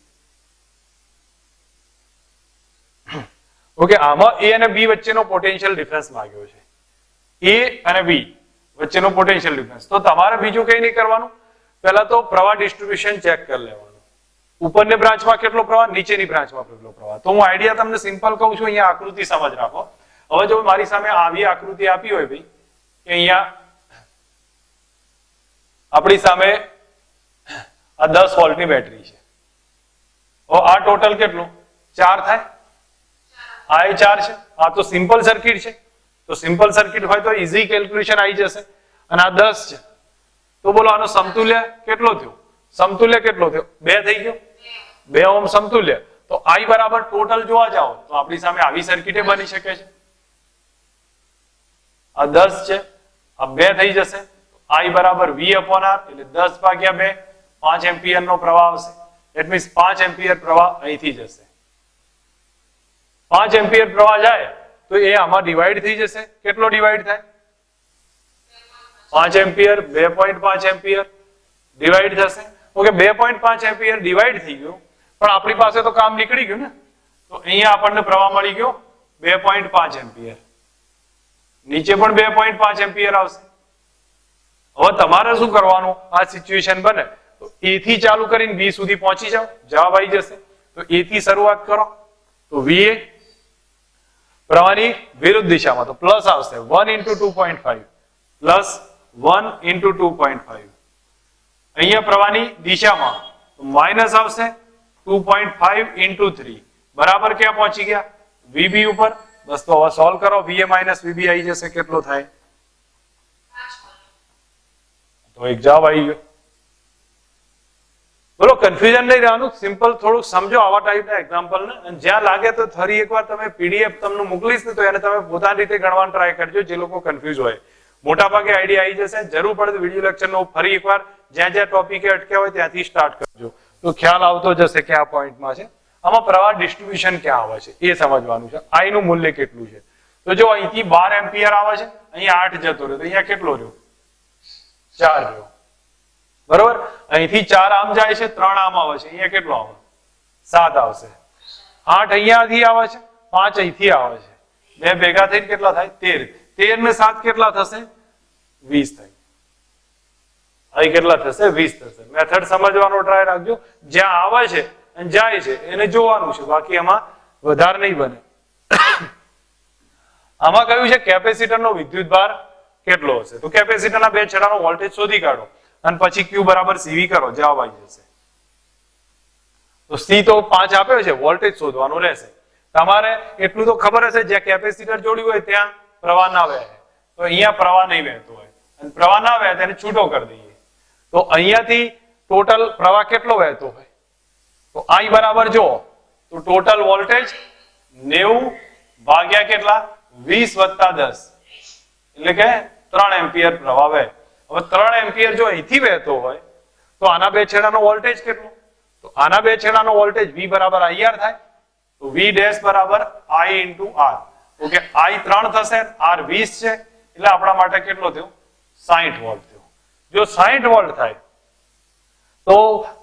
ઓકે, આમાં A અને B વચ્ચેનો પોટેન્શિયલ ડિફરન્સ માંગ્યો છે. A અને B વચ્ચેનો પોટેન્શિયલ ડિફરન્સ. તો તમારે બીજું કંઈ નહીં કરવાનું. પહેલા તો પ્રવાહ ડિસ્ટ્રીબ્યુશન ચેક કરી લેવાનું. ઉપરની બ્રાન્ચમાં કેટલો પ્રવાહ, નીચેની બ્રાન્ચમાં કેટલો પ્રવાહ. તો હું આઈડિયા તમને સિમ્પલ કહું છું. અહીંયા આકૃતિ સમજ રાખો. હવે જો મારી સામે આવી આકૃતિ આપી હોય ભાઈ કે અહીંયા આપણી સામે આ 10 વોલ્ટની બેટરી છે. હવે આ ટોટલ કેટલું? 4 થાય. આ 4 છે. આ તો સિમ્પલ સર્કિટ છે. તો સિમ્પલ સર્કિટ હોય તો ઈઝી કેલ્ક્યુલેશન આવી જશે. અને આ 10 છે. તો બોલો આનો સમતુલ્ય કેટલો થયો? સમતુલ્ય કેટલો થયો? 2 થઈ ગયો. 2 ઓહ્મ સમતુલ્ય. તો I બરાબર ટોટલ જોવા જાઓ તો આપણી સામે આવી સર્કિટે બની શકે છે. આ 10 છે, આ 2 થઈ જશે. I બરાબર V/R એટલે 10/2 5 એમ્પિયર નો પ્રવાહ આવશે. ધેટ મીન્સ 5 એમ્પિયર પ્રવાહ અહીંથી જશે. 5 એમ્પિયર પ્રવાહ જાય તો એ આમાં ડિવાઈડ થઈ જશે. કેટલો ડિવાઈડ થાય? 5 એમ્પિયર 2.5 એમ્પિયર ડિવાઈડ થશે. ઓકે, 2.5 એમ્પિયર ડિવાઈડ થઈ ગયું પણ આપણી પાસે તો કામ નીકળી ગયું ને. તો અહીંયા આપણને પ્રવાહ મળી ગયો 2.5 એમ્પિયર. નીચે પણ 2.5 એમ્પિયર આવશે. હવે તમારે શું કરવાનું? આ સિચ્યુએશન બને તો A થી ચાલુ કરીને B સુધી પહોંચી જાઓ. જવાબ આવી જશે. તો A થી શરૂઆત કરો તો VA પ્રવાહની વિરુદ્ધ દિશામાં તો પ્લસ આવશે 1 into 2.5 પ્લસ 1 into 2.5. અહીંયા પ્રવાહની દિશામાં માઇનસ આવશે 2.5 into 3 બરાબર ક્યાં પહોંચી ગયા? VB ઉપર. બસ તો હવે સોલ્વ કરો. VA minus VB આવી જશે. કેટલો થાય? તો એક જવાબ આવી ગયો. બોલો કન્ફ્યુઝન નહીં રહેવાનું, સિમ્પલ થોડુંક સમજો આવા ટાઈપના એક્ઝામ્પલ ને, અને જ્યાં લાગે તો ફરી એકવાર તમે પીડીએફ તમને મોકલીશ ને તો એને તમે પોતાની રીતે ગણવાનું ટ્રાય કરજો, જે લોકો કન્ફ્યુઝ હોય. મોટા ભાગે આઈડિયા આવી જશે. જરૂર પડે તો વિડીયો લેક્ચરનો ફરી એકવાર જ્યાં જ્યાં ટોપિકે અટક્યા હોય ત્યાંથી સ્ટાર્ટ કરજો, તો ખ્યાલ આવતો જશે કે આ પોઈન્ટમાં છે. આમાં પ્રવાહ ડિસ્ટ્રીબ્યુશન ક્યાં આવે છે એ સમજવાનું છે. આઈ નું મૂલ્ય કેટલું છે, તો જો અહીંથી 12 એમ્પિયર આવે છે, અહીંયા 8 જતો રહ્યો, તો અહીંયા કેટલો રહ્યો? 4 રહ્યો. બરોબર, અહીંથી 4 આમ જાય છે, 3 આમ આવે છે, અહીંયા કેટલો આવે? 7 આવશે. 8 અહીંયાથી આવે છે, 5 અહીંથી આવે છે, બે ભેગા થઈને કેટલા થાય? 13. 13 ને 7 કેટલા થશે? 20 થાય. અહીં કેટલા થશે? 20 થશે. મેથડ સમજવાનો ટ્રાય રાખજો. જ્યાં આવે છે અને જાય છે એને જોવાનું છે, બાકી એમાં વધારે નહીં બને. આમાં કહ્યું છે કેપેસિટરનો વિદ્યુતભાર કેટલો હશે, તો કેપેસિટરના બે છેડાનો વોલ્ટેજ શોધી કાઢો અને પછી Q બરાબર CV કરો, જવાબ આવી જશે. તો C તો 5 આપ્યો છે, વોલ્ટેજ શોધવાનો રહેશે. તમારે એટલું તો ખબર હશે જ્યાં કેપેસિટર જોડ્યું હોય ત્યાં પ્રવાહ ના વહે, તો અહીંયા પ્રવાહ નહીં વહેતો હોય અને પ્રવાહ ના વહે તેને છૂટો કરી દઈએ, તો અહીંયાથી ટોટલ પ્રવાહ કેટલો વહેતો હોય? તો I બરાબર જો તો ટોટલ વોલ્ટેજ 90 ભાગ્યા કેટલા? 20 + 10, એટલે કે 3 એમ્પિયર પ્રવાહ વહે. હવે 3 એમ્પિયર જો અહીંથી વહેતો હોય તો આના બે છેડાનો વોલ્ટેજ કેટલો? તો આના બે છેડાનો વોલ્ટેજ V બરાબર IR થાય, તો V ડેશ બરાબર I × R. ઓકે, I 3 થશે, R 20 છે, એટલે આપણા માટે કેટલો થયો? 60 વોલ્ટ થયો. જો 60 વોલ્ટ થાય તો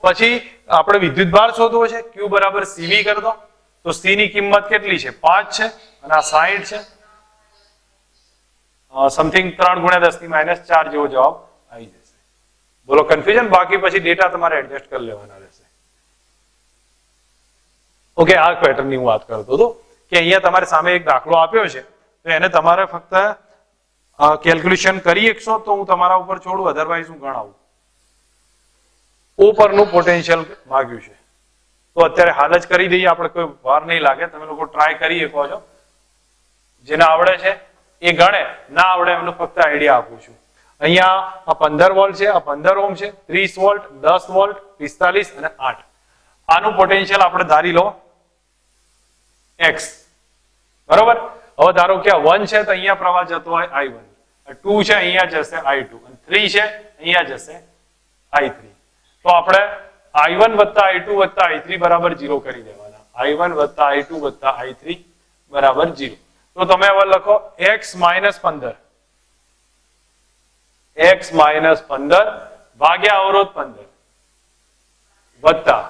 પછી આપણે વિદ્યુતભાર શોધવો છે, Q બરાબર CV કરી દો. તો C ની કિંમત કેટલી છે? 5 છે અને આ 60 છે, સમથિંગ 3 × 10 - 4 જેવો જવાબ આવી જશે. બોલો કન્ફ્યુઝન? બાકી પછી ડેટા તમારે એડજસ્ટ કરી લેવાના રહેશે. ઓકે, આ પેટર્નની હું વાત કરતો હતો કે અહીંયા તમારે સામે એક દાખલો આપ્યો છે, તો એને તમારે ફક્ત કેલ્ક્યુલેશન કરી શકશો તો હું તમારા ઉપર છોડું, અધરવાઇઝ હું ગણાવું. O પરનું પોટેન્શિયલ માંગ્યું છે, તો અત્યારે હાલ જ કરી દઈએ આપણે, કોઈ વાર નહીં લાગે. તમે લોકો ટ્રાય કરી શકો છો, જેને આવડે છે એ ગણે, ના આવડે એમનો ફક્ત આઈડિયા આપું છું. અહીંયા આ 15 વોલ્ટ છે, આ 15 ઓહ્મ છે, 30 વોલ્ટ, 10 વોલ્ટ, 45 અને 8. આનું પોટેન્શિયલ આપણે ધારી લો X. બરોબર, હવે ધારો કે આ 1 છે તો અહીંયા પ્રવાહ જતો હોય I1, 2 છે અહીંયા જશે I2 અને 3 છે અહીંયા જશે I3. તો આપણે I1 + I2 + I3 બરાબર 0 કરી દેવાના. I1 + I2 + I3 બરાબર 0. તો તમે હવે લખો X - 15, X - 15 ભાગ્યા અવરોધ 15 વત્તા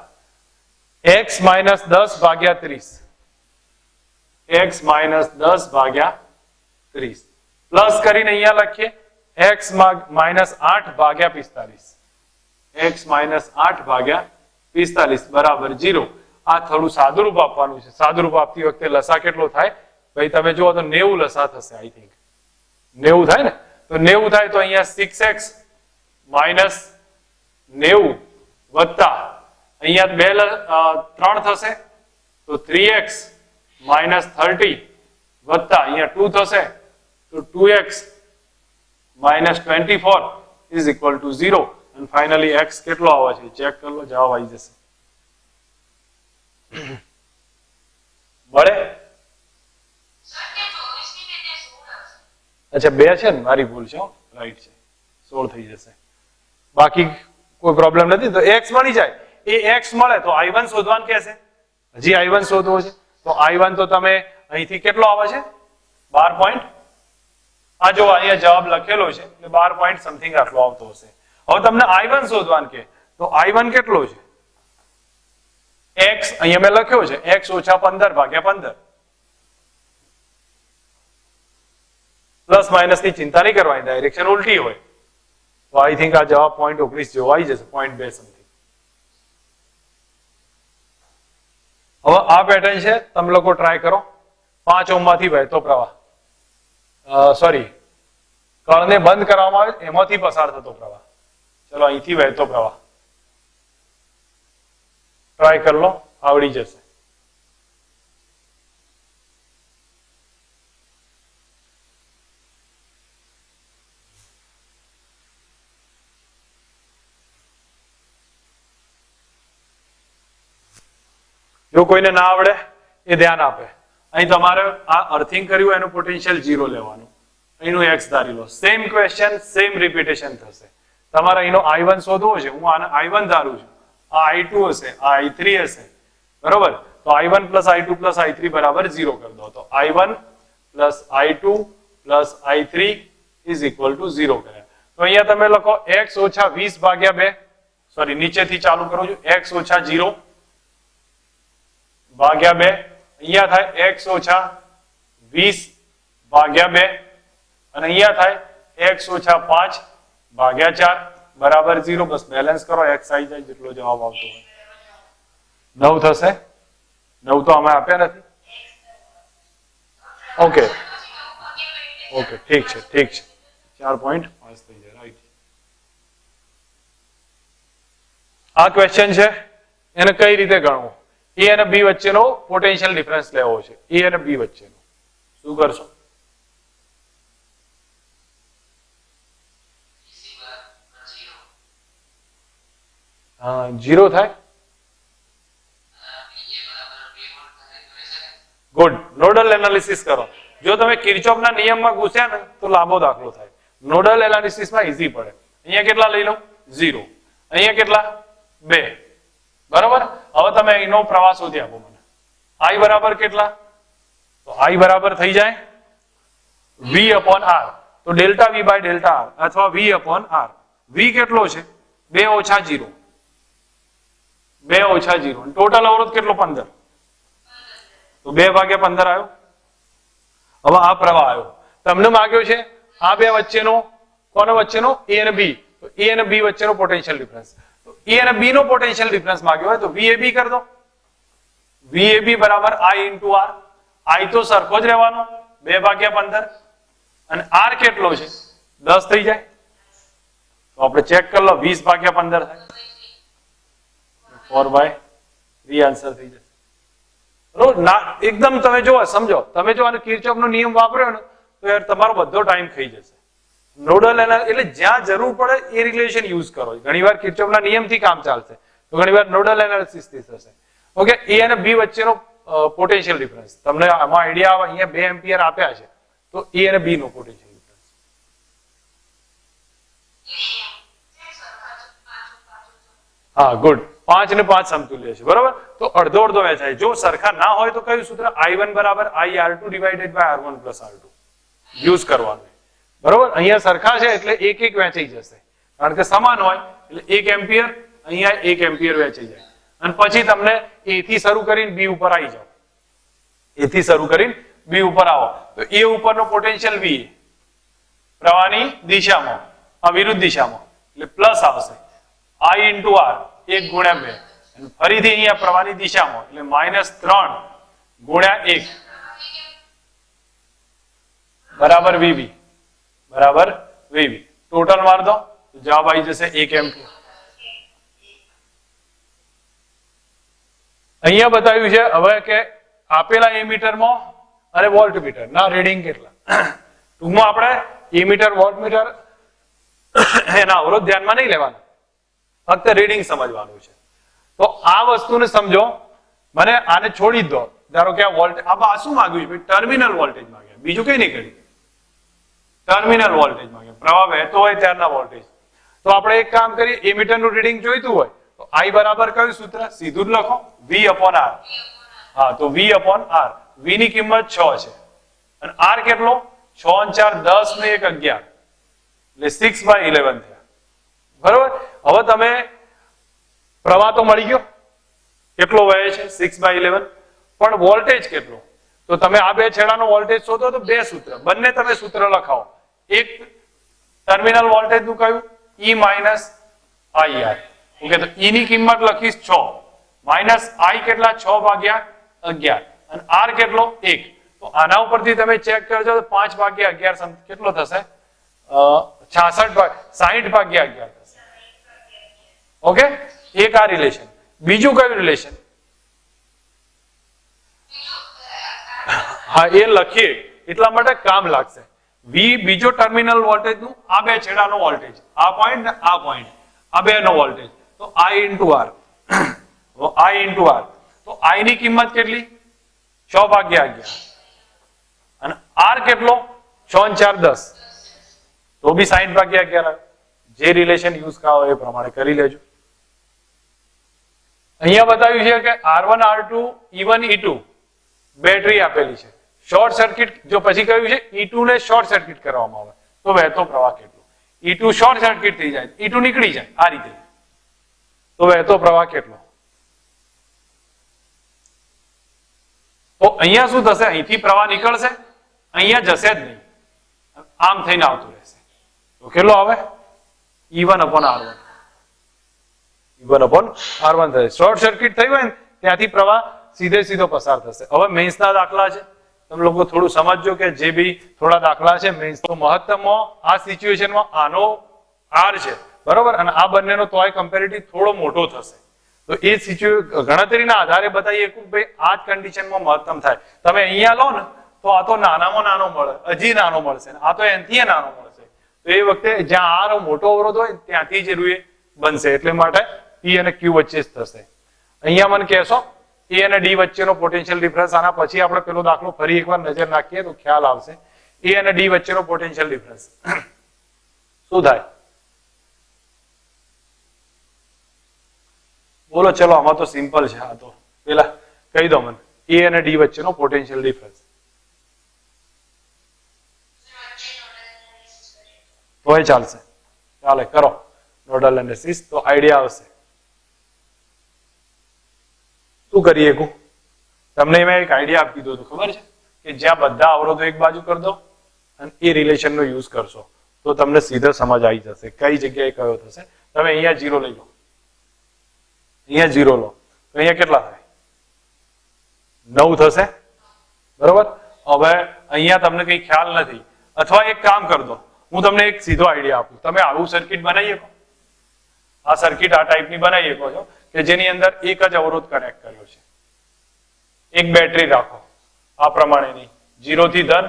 X - 10 ભાગ્યા 30, X - 10 ભાગ્યા 30 પ્લસ કરીને અહીંયા લખીએ X - 8 ભાગ્યા 45, X - 8 ભાગ્યા 45 બરાબર 0. આ થોડું સાદુરૂપ આપવાનું છે. સાદુરૂપ આપતી વખતે લસા કેટલો થાય ભાઈ તમે જુઓ તો 90 લસા થશે. આઈ થિંક 90 થાય ને, તો 90 થાય તો અહીંયા 6x - 90 વત્તા અહીંયા 3 થશે તો 3x - 30 વત્તા અહીંયા 2 થશે તો 2x - 24 = 0. અને ફાઇનલી x કેટલો આવે છે ચેક કરી લો, જવાબ આવી જશે. મળે? અચ્છા 2 છે ને, મારી ભૂલ છે, રાઈટ છે, 16 થઈ જશે. બાકી કોઈ પ્રોબ્લેમ નથી. તો x મળી જાય, એ x મળે તો I1 શોધવાનું કહેશે. હજી I1 શોધવો છે તો I1 તો તમે અહીંથી કેટલો આવે છે 12 પોઈન્ટ, આ જો અહીંયા જવાબ લખેલો છે એટલે 12 પોઈન્ટ સમથિંગ આટલો આવતો હશે. હવે તમને I1 શોધવાનું કે તો I1 કેટલો છે? x અહીંયા મેં લખ્યો છે x - 15 ભાગ્યા 15. પ્લસ માઇનસ ની ચિંતા નહીં કરવાની, ડાયરેક્શન ઉલટી હોય તો આઈ થિંક આ જવાબ 0.19 જેવો આવી જશે, 0.2 સમથિંગ. હવે આ પેટર્ન છે, તમે લોકો ટ્રાય કરો. 5 ઓહ્મ માંથી વહેતો પ્રવાહ, સોરી, કળને બંધ કરવામાં આવે એમાંથી પસાર થતો પ્રવાહ. ચલો અહીંથી વહેતો પ્રવાહ ટ્રાય કરી લો, આવડી જશે. જો કોઈને ના આવડે એ ધ્યાન આપે. અહીં તમારે આ અર્થિંગ કર્યું એનું પોટેન્શિયલ 0 લેવાનું, અહીંનું x ધારી લો. સેમ ક્વેશ્ચન સેમ રિપીટેશન થશે. તમારે અહીંનો i1 શોધવો છે, હું આને i1 ધારું છું, આ i2 હશે, આ i3 હશે, બરોબર? તો i1 + i2 + i3 બરાબર 0 કરી દો. તો i1 + i2 + i3 = 0 કર્યા. તો અહીંયા તમે લખો x - 20/2, સોરી નીચેથી ચાલુ કરું છું, x - 0/2, અહીંયા થાય x - 20/2 અને અહીંયા થાય x - 5/4 બરાબર 0. બસ બેલેન્સ કરો, x આવી જાય જેટલો જવાબ આવતો હોય. 9 થશે. 9 તો અમે આપ્યા નથી. ઓકે ઓકે, ઠીક છે ઠીક છે. 4.5 થઈ જાય, રાઈટ. આ ક્વેશ્ચન છે, એને કઈ રીતે ગણવું? એ અને બી વચ્ચેનો પોટેન્શિયલ ડિફરન્સ લેવો છે. એ અને બી વચ્ચેનો શું કરશો? હા, 0 થાય. ગુડ. નોડલ એનાલિસિસ કરો. જો તમે કિર્ચોફના નિયમમાં ઘૂસ્યા ને તો લાંબો દાખલો થાય. નોડલ એનાલિસિસમાં ઈઝી પડે. અહીંયા કેટલા લઈ લો? 0. અહીંયા કેટલા? 2. બરાબર. હવે તમે અહીંનો પ્રવાહ શોધી આપો મને. I બરાબર કેટલા? તો I બરાબર થઈ જાય V/R. તો delta V by delta R અથવા V/R. V કેટલો છે? 2 - 0. 2 - 0. ટોટલ અવરોધ કેટલો? 15. તો 2/15 આવ્યો. હવે આ પ્રવાહ આવ્યો. તમને માંગ્યો છે આ બે વચ્ચેનો, કોનો વચ્ચેનો? A અને B. તો A અને B વચ્ચેનો પોટેન્શિયલ ડિફરન્સ. તો A અને B નો પોટેન્શિયલ ડિફરન્સ માંગ્યો હોય તો VAB કરી દો. VAB બરાબર I × R. I તો સરખો જ રહેવાનો 2/15 અને R કેટલો છે? 10 થઈ જાય. તો આપણે ચેક કરી લો, 20/15 થાય. 4/3 આન્સર થઈ જશે. બરોબર ના? એકદમ તમે જો સમજો, તમે જો આનો કિર્ચોફનો નિયમ વાપર્યો ને તો યાર તમારો બધો ટાઈમ ખાઈ જશે. નોડલ એટલે જ્યાં જરૂર પડે એ રિલેશન યુઝ કરો. ઘણીવાર કિર્ચોફના નિયમથી કામ ચાલશે, તો ઘણીવાર નોડલ એનાલિસિસથી થશે. ઓકે, એ અને બી વચ્ચેનો પોટેન્શિયલ ડિફરન્સ તમને આમાં આઈડિયા આવે. અહીંયા 2 એમ્પિયર આપ્યા છે, તો એ અને બી નો પોટેન્શિયલ ડિફરન્સ. હા, ગુડ. 5 ને 5 સમતુલ્ય છે, બરોબર. તો અડધો અડધો વહેંચાય. જો સરખા ના હોય તો કયું સૂત્ર? I1 બરાબર IR2 / R1 + R2 યુઝ કરવાનું, બરોબર. અહીંયા સરખા છે એટલે એક એક વહેંચાઈ જશે, કારણ કે સમાન હોય એટલે 1 એમ્પિયર, અહીંયા 1 એમ્પિયર વહેંચાઈ જાય. અને પછી તમને A થી શરૂ કરીને B ઉપર આવી જાઓ. A થી શરૂ કરીને B ઉપર આવો તો A ઉપરનો પોટેન્શિયલ V પ્રવાહની દિશામાં, આ વિરુદ્ધ દિશામાં, એટલે પ્લસ આવશે. I × R 1 × 2 અને ફરીથી અહીંયા પ્રવાહની દિશામાં એટલે -3 × 1 બરાબર VB બરાબર VB. ટોટલ માર દો તો જવાબ આવી જશે 1 એમ્પિયર. અહીંયા બતાવ્યું છે હવે કે આપેલા એમીટરમાં અને વોલ્ટમીટર ના રીડિંગ કેટલા. ટૂંકમાં આપણે એમીટર વોલ્ટમીટર એના અવરોધ ધ્યાનમાં નહીં લેવાના, ફક્ત રીડિંગ સમજવાનું છે. તો આ વસ્તુને સમજો. મને આને છોડી દો. ધારો કે આ વોલ્ટેજ, આ શું માંગ્યું છે? ટર્મિનલ વોલ્ટેજ માંગ્યા, બીજું કઈ નહીં કર્યું. ટર્મિનલ વોલ્ટેજ માંગ્યા, પ્રવાહ વહેતો હોય ત્યારના વોલ્ટેજ. તો આપણે એક કામ કરીએ, એમીટર નું રીડિંગ જોઈતું હોય તો I બરાબર કયું સૂત્ર? સીધું જ લખો, V/R. હા, તો V/R. V ની કિંમત 6 છે અને R કેટલો? 6 × 4 10 ને 1 11 એટલે 6/11 થયા, બરોબર. હવે તમે પ્રવાહ તો મળી ગયો, કેટલો વહે છે? 6/11. પણ વોલ્ટેજ કેટલો? તો તમે આ બે છેડાનો વોલ્ટેજ શોધો તો બે સૂત્ર, બંને તમે સૂત્ર લખાવો. એક ટર્મિનલ વોલ્ટેજ નું કયું? E - IR. ઓકે, તો E ની કિંમત લખીશ 6 માઇનસ I કેટલા? 6/11 અને R કેટલો? 1. તો આના ઉપરથી તમે ચેક કરજો તો 5/11 કેટલો થશે? 60/11 થશે. ઓકે, એક આ રિલેશન. બીજું કયું રિલેશન? હા, એ લખીએ એટલા માટે કામ લાગશે. V બીજો ટર્મિનલ વોલ્ટેજ નું, આ બે છેડાનો વોલ્ટેજ, આ પોઈન્ટ ને આ પોઈન્ટ, આ બે નો વોલ્ટેજ. તો I × R. I × R. તો તો I ની કિંમત કેટલી? 6/11 અને R કેટલો? 6 ને 4 10, તો બી 60/11 આવે. જે રિલેશન યુઝ કરો એ પ્રમાણે કરી લેજો. અહીંયા બતાવ્યું છે કે R1 R2 E1 E2 battery આપેલી છે. શોર્ટ સર્કિટ, જો પછી કહ્યું છે E2 ને શોર્ટ સર્કિટ કરવામાં આવે તો વહેતો પ્રવાહ કેટલો? E2 શોર્ટ સર્કિટ થઈ જાય, E2 નીકળી જાય આ રીતે, તો વહેતો પ્રવાહ કેટલો? તો અહીંયા શું થશે? અહીંથી પ્રવાહ નીકળશે, અહીંયા જશે જ નહીં, આમ થઈને આવતું રહેશે. તો કેટલો આવે? E1/R1. E1/R1 થશે. શોર્ટ સર્કિટ થયું હોય ને ત્યાંથી પ્રવાહ સીધો પસાર થશે. હવે મેન્સના દાખલા છે, તમે લોકો થોડું સમજજો કે જે બી થોડા દાખલા છે મેન્સ, તો મહત્તમમાં આ સિચ્યુએશનમાં આનો R છે બરોબર, અને આ બંનેનો તોય કમ્પેરેટિવ થોડો મોટો થશે. તો એ ગણતરીના આધારે બતાવીએ કે ભાઈ આ જ કન્ડિશનમાં મહત્તમ થાય. તમે અહીંયા લો ને તો આ તો નાનામાં નાનો મળે, હજી નાનો મળશે, આ તો એનથી નાનો મળશે. તો એ વખતે જ્યાં R મોટો અવરોધ હોય ત્યાંથી જ રૂએ બનશે, એટલે માટે P અને Q વચ્ચે જ થશે. અહીંયા મને કહેશો A અને D વચ્ચેનો પોટેન્શિયલ ડિફરન્સ, આના પછી આપણે પેલો દાખલો ફરી એકવાર નજર નાખીએ તો ખ્યાલ આવશે. A અને D વચ્ચેનો પોટેન્શિયલ ડિફરન્સ શું થાય? બોલો ચલો, આમાં તો સિમ્પલ છે. આ તો પેલા કહી દો મને, A અને D વચ્ચેનો પોટેન્શિયલ ડિફરન્સ. તોય ચાલશે, ચાલે કરો નોડલ એનાલિસિસ તો આઈડિયા આવશે. શું કરીએ? તમને મેં એક આઈડિયા આપી દીધો, ખબર છે કે જ્યાં બધા અવરોધો એક બાજુ કરી દો અને એ રિલેશનનો યુઝ કરશો તો તમને સીધો સમજ આવી જશે કઈ જગ્યાએ કયો થશે. તમે અહીંયા 0 લઈ લો, અહીંયા 0 લો તો અહીંયા કેટલા થાય? 9 થશે બરોબર. હવે અહીંયા તમને કઈ ખ્યાલ નથી, અથવા એક કામ કરી દો, હું તમને એક સીધો આઈડિયા આપું. તમે આવું સર્કિટ બનાવી શકો, આ સર્કિટ આ ટાઈપની બનાવી શકો છો કે જેની અંદર એક જ અવરોધ કનેક્ટ કર્યો છે. એક બેટરી રાખો આ પ્રમાણેની, 0 થી ધન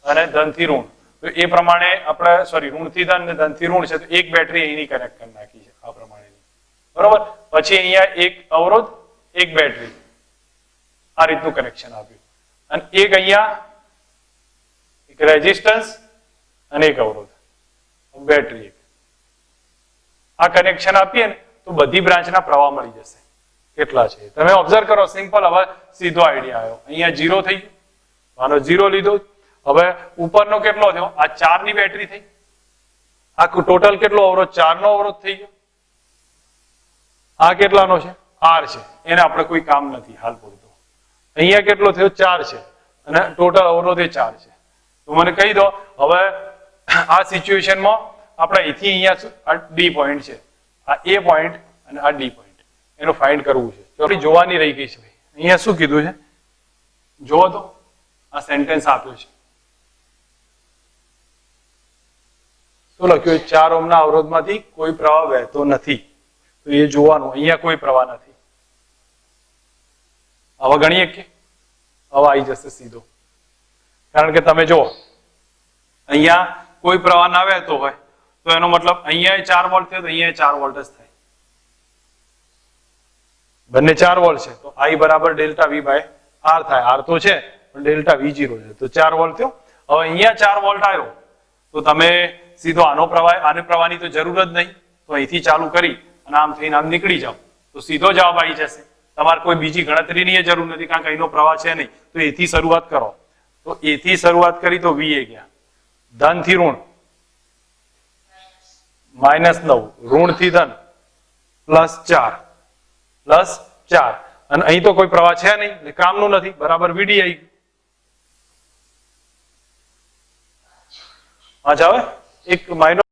અને ધન થી ઋણ, તો એ પ્રમાણે આપણે સોરી ઋણ થી ધન અને ધન થી ઋણ છે, તો એક બેટરી અહીંની કનેક્ટ કરી નાખી છે આ પ્રમાણેની બરોબર. પછી અહીંયા એક અવરોધ એક બેટરી, આ રીતનું કનેક્શન આપ્યું, અને એક અહીંયા એક રેઝિસ્ટન્સ અને એક અવરોધ, બેટરી એક. આ કનેક્શન આપીએ ને તો બધી બ્રાન્ચના પ્રવાહ મળી જશે કેટલા છે. તમે ઓબ્ઝર્વ કરો, સિમ્પલ. હવે સીધો આઈડિયા આવ્યો, અહીંયા 0 થઈ ગયું, આનો 0 લીધો. હવે ઉપરનો કેટલો થયો? આ 4 ની બેટરી થઈ. આ ટોટલ કેટલો અવરોધ? 4 નો અવરોધ થઈ ગયો. આ કેટલાનો છે? R છે, એને આપણે કોઈ કામ નથી હાલ પૂરતો. અહીંયા કેટલો થયો? 4 છે, અને ટોટલ અવરોધ એ 4 છે. તો મને કહી દો હવે આ સિચ્યુએશનમાં આપણે અહીંથી અહીંયા D પોઈન્ટ છે, આ A પોઈન્ટ અને આ D પોઈન્ટ, એનું ફાઇન્ડ કરવું છે. તો આપણી જોવાની રહી ગઈ છે. અહીંયા શું કીધું છે જોવો તો, આ સેન્ટેન્સ આપ્યો છે. શું લખ્યું? 4 ઓહ્મના અવરોધમાંથી કોઈ પ્રવાહ વહેતો નથી. તો એ જોવાનું, અહીંયા કોઈ પ્રવાહ નથી. હવે ગણીએ કે હવે આવી જશે સીધો, કારણ કે તમે જુઓ અહીંયા કોઈ પ્રવાહ ના વહેતો હોય તો એનો મતલબ અહીંયા 4 વોલ્ટ થયો તો અહીંયા 4 વોલ્ટ જ થાય. બંને 4 વોલ્ટ છે તો I બરાબર ડેલ્ટા V બાય R થાય. R તો છે પણ ડેલ્ટા V0 છે, તો 4 વોલ્ટ થયો. હવે અહીંયા 4 વોલ્ટ આવ્યો તો તમે સીધો આનો પ્રવાહ, આને પ્રવાહની તો જરૂર જ નહીં, તો અહીંથી ચાલુ કરી અને આમ થઈને આમ નીકળી જાઓ તો સીધો જવાબ આવી જશે. તમારે કોઈ બીજી ગણતરીની જરૂર નથી, કારણ કે અહીંનો પ્રવાહ છે નહીં. તો એથી શરૂઆત કરો, તો એથી શરૂઆત કરી તો VA ગયા, ધન થી ઋણ -9, ઋણ થી ધન +4 અને અહીં તો કોઈ પ્રવાહ છે નહીં એટલે કામનું નથી, બરાબર VD આવી ગયું. હા, હવે એક માઇનોર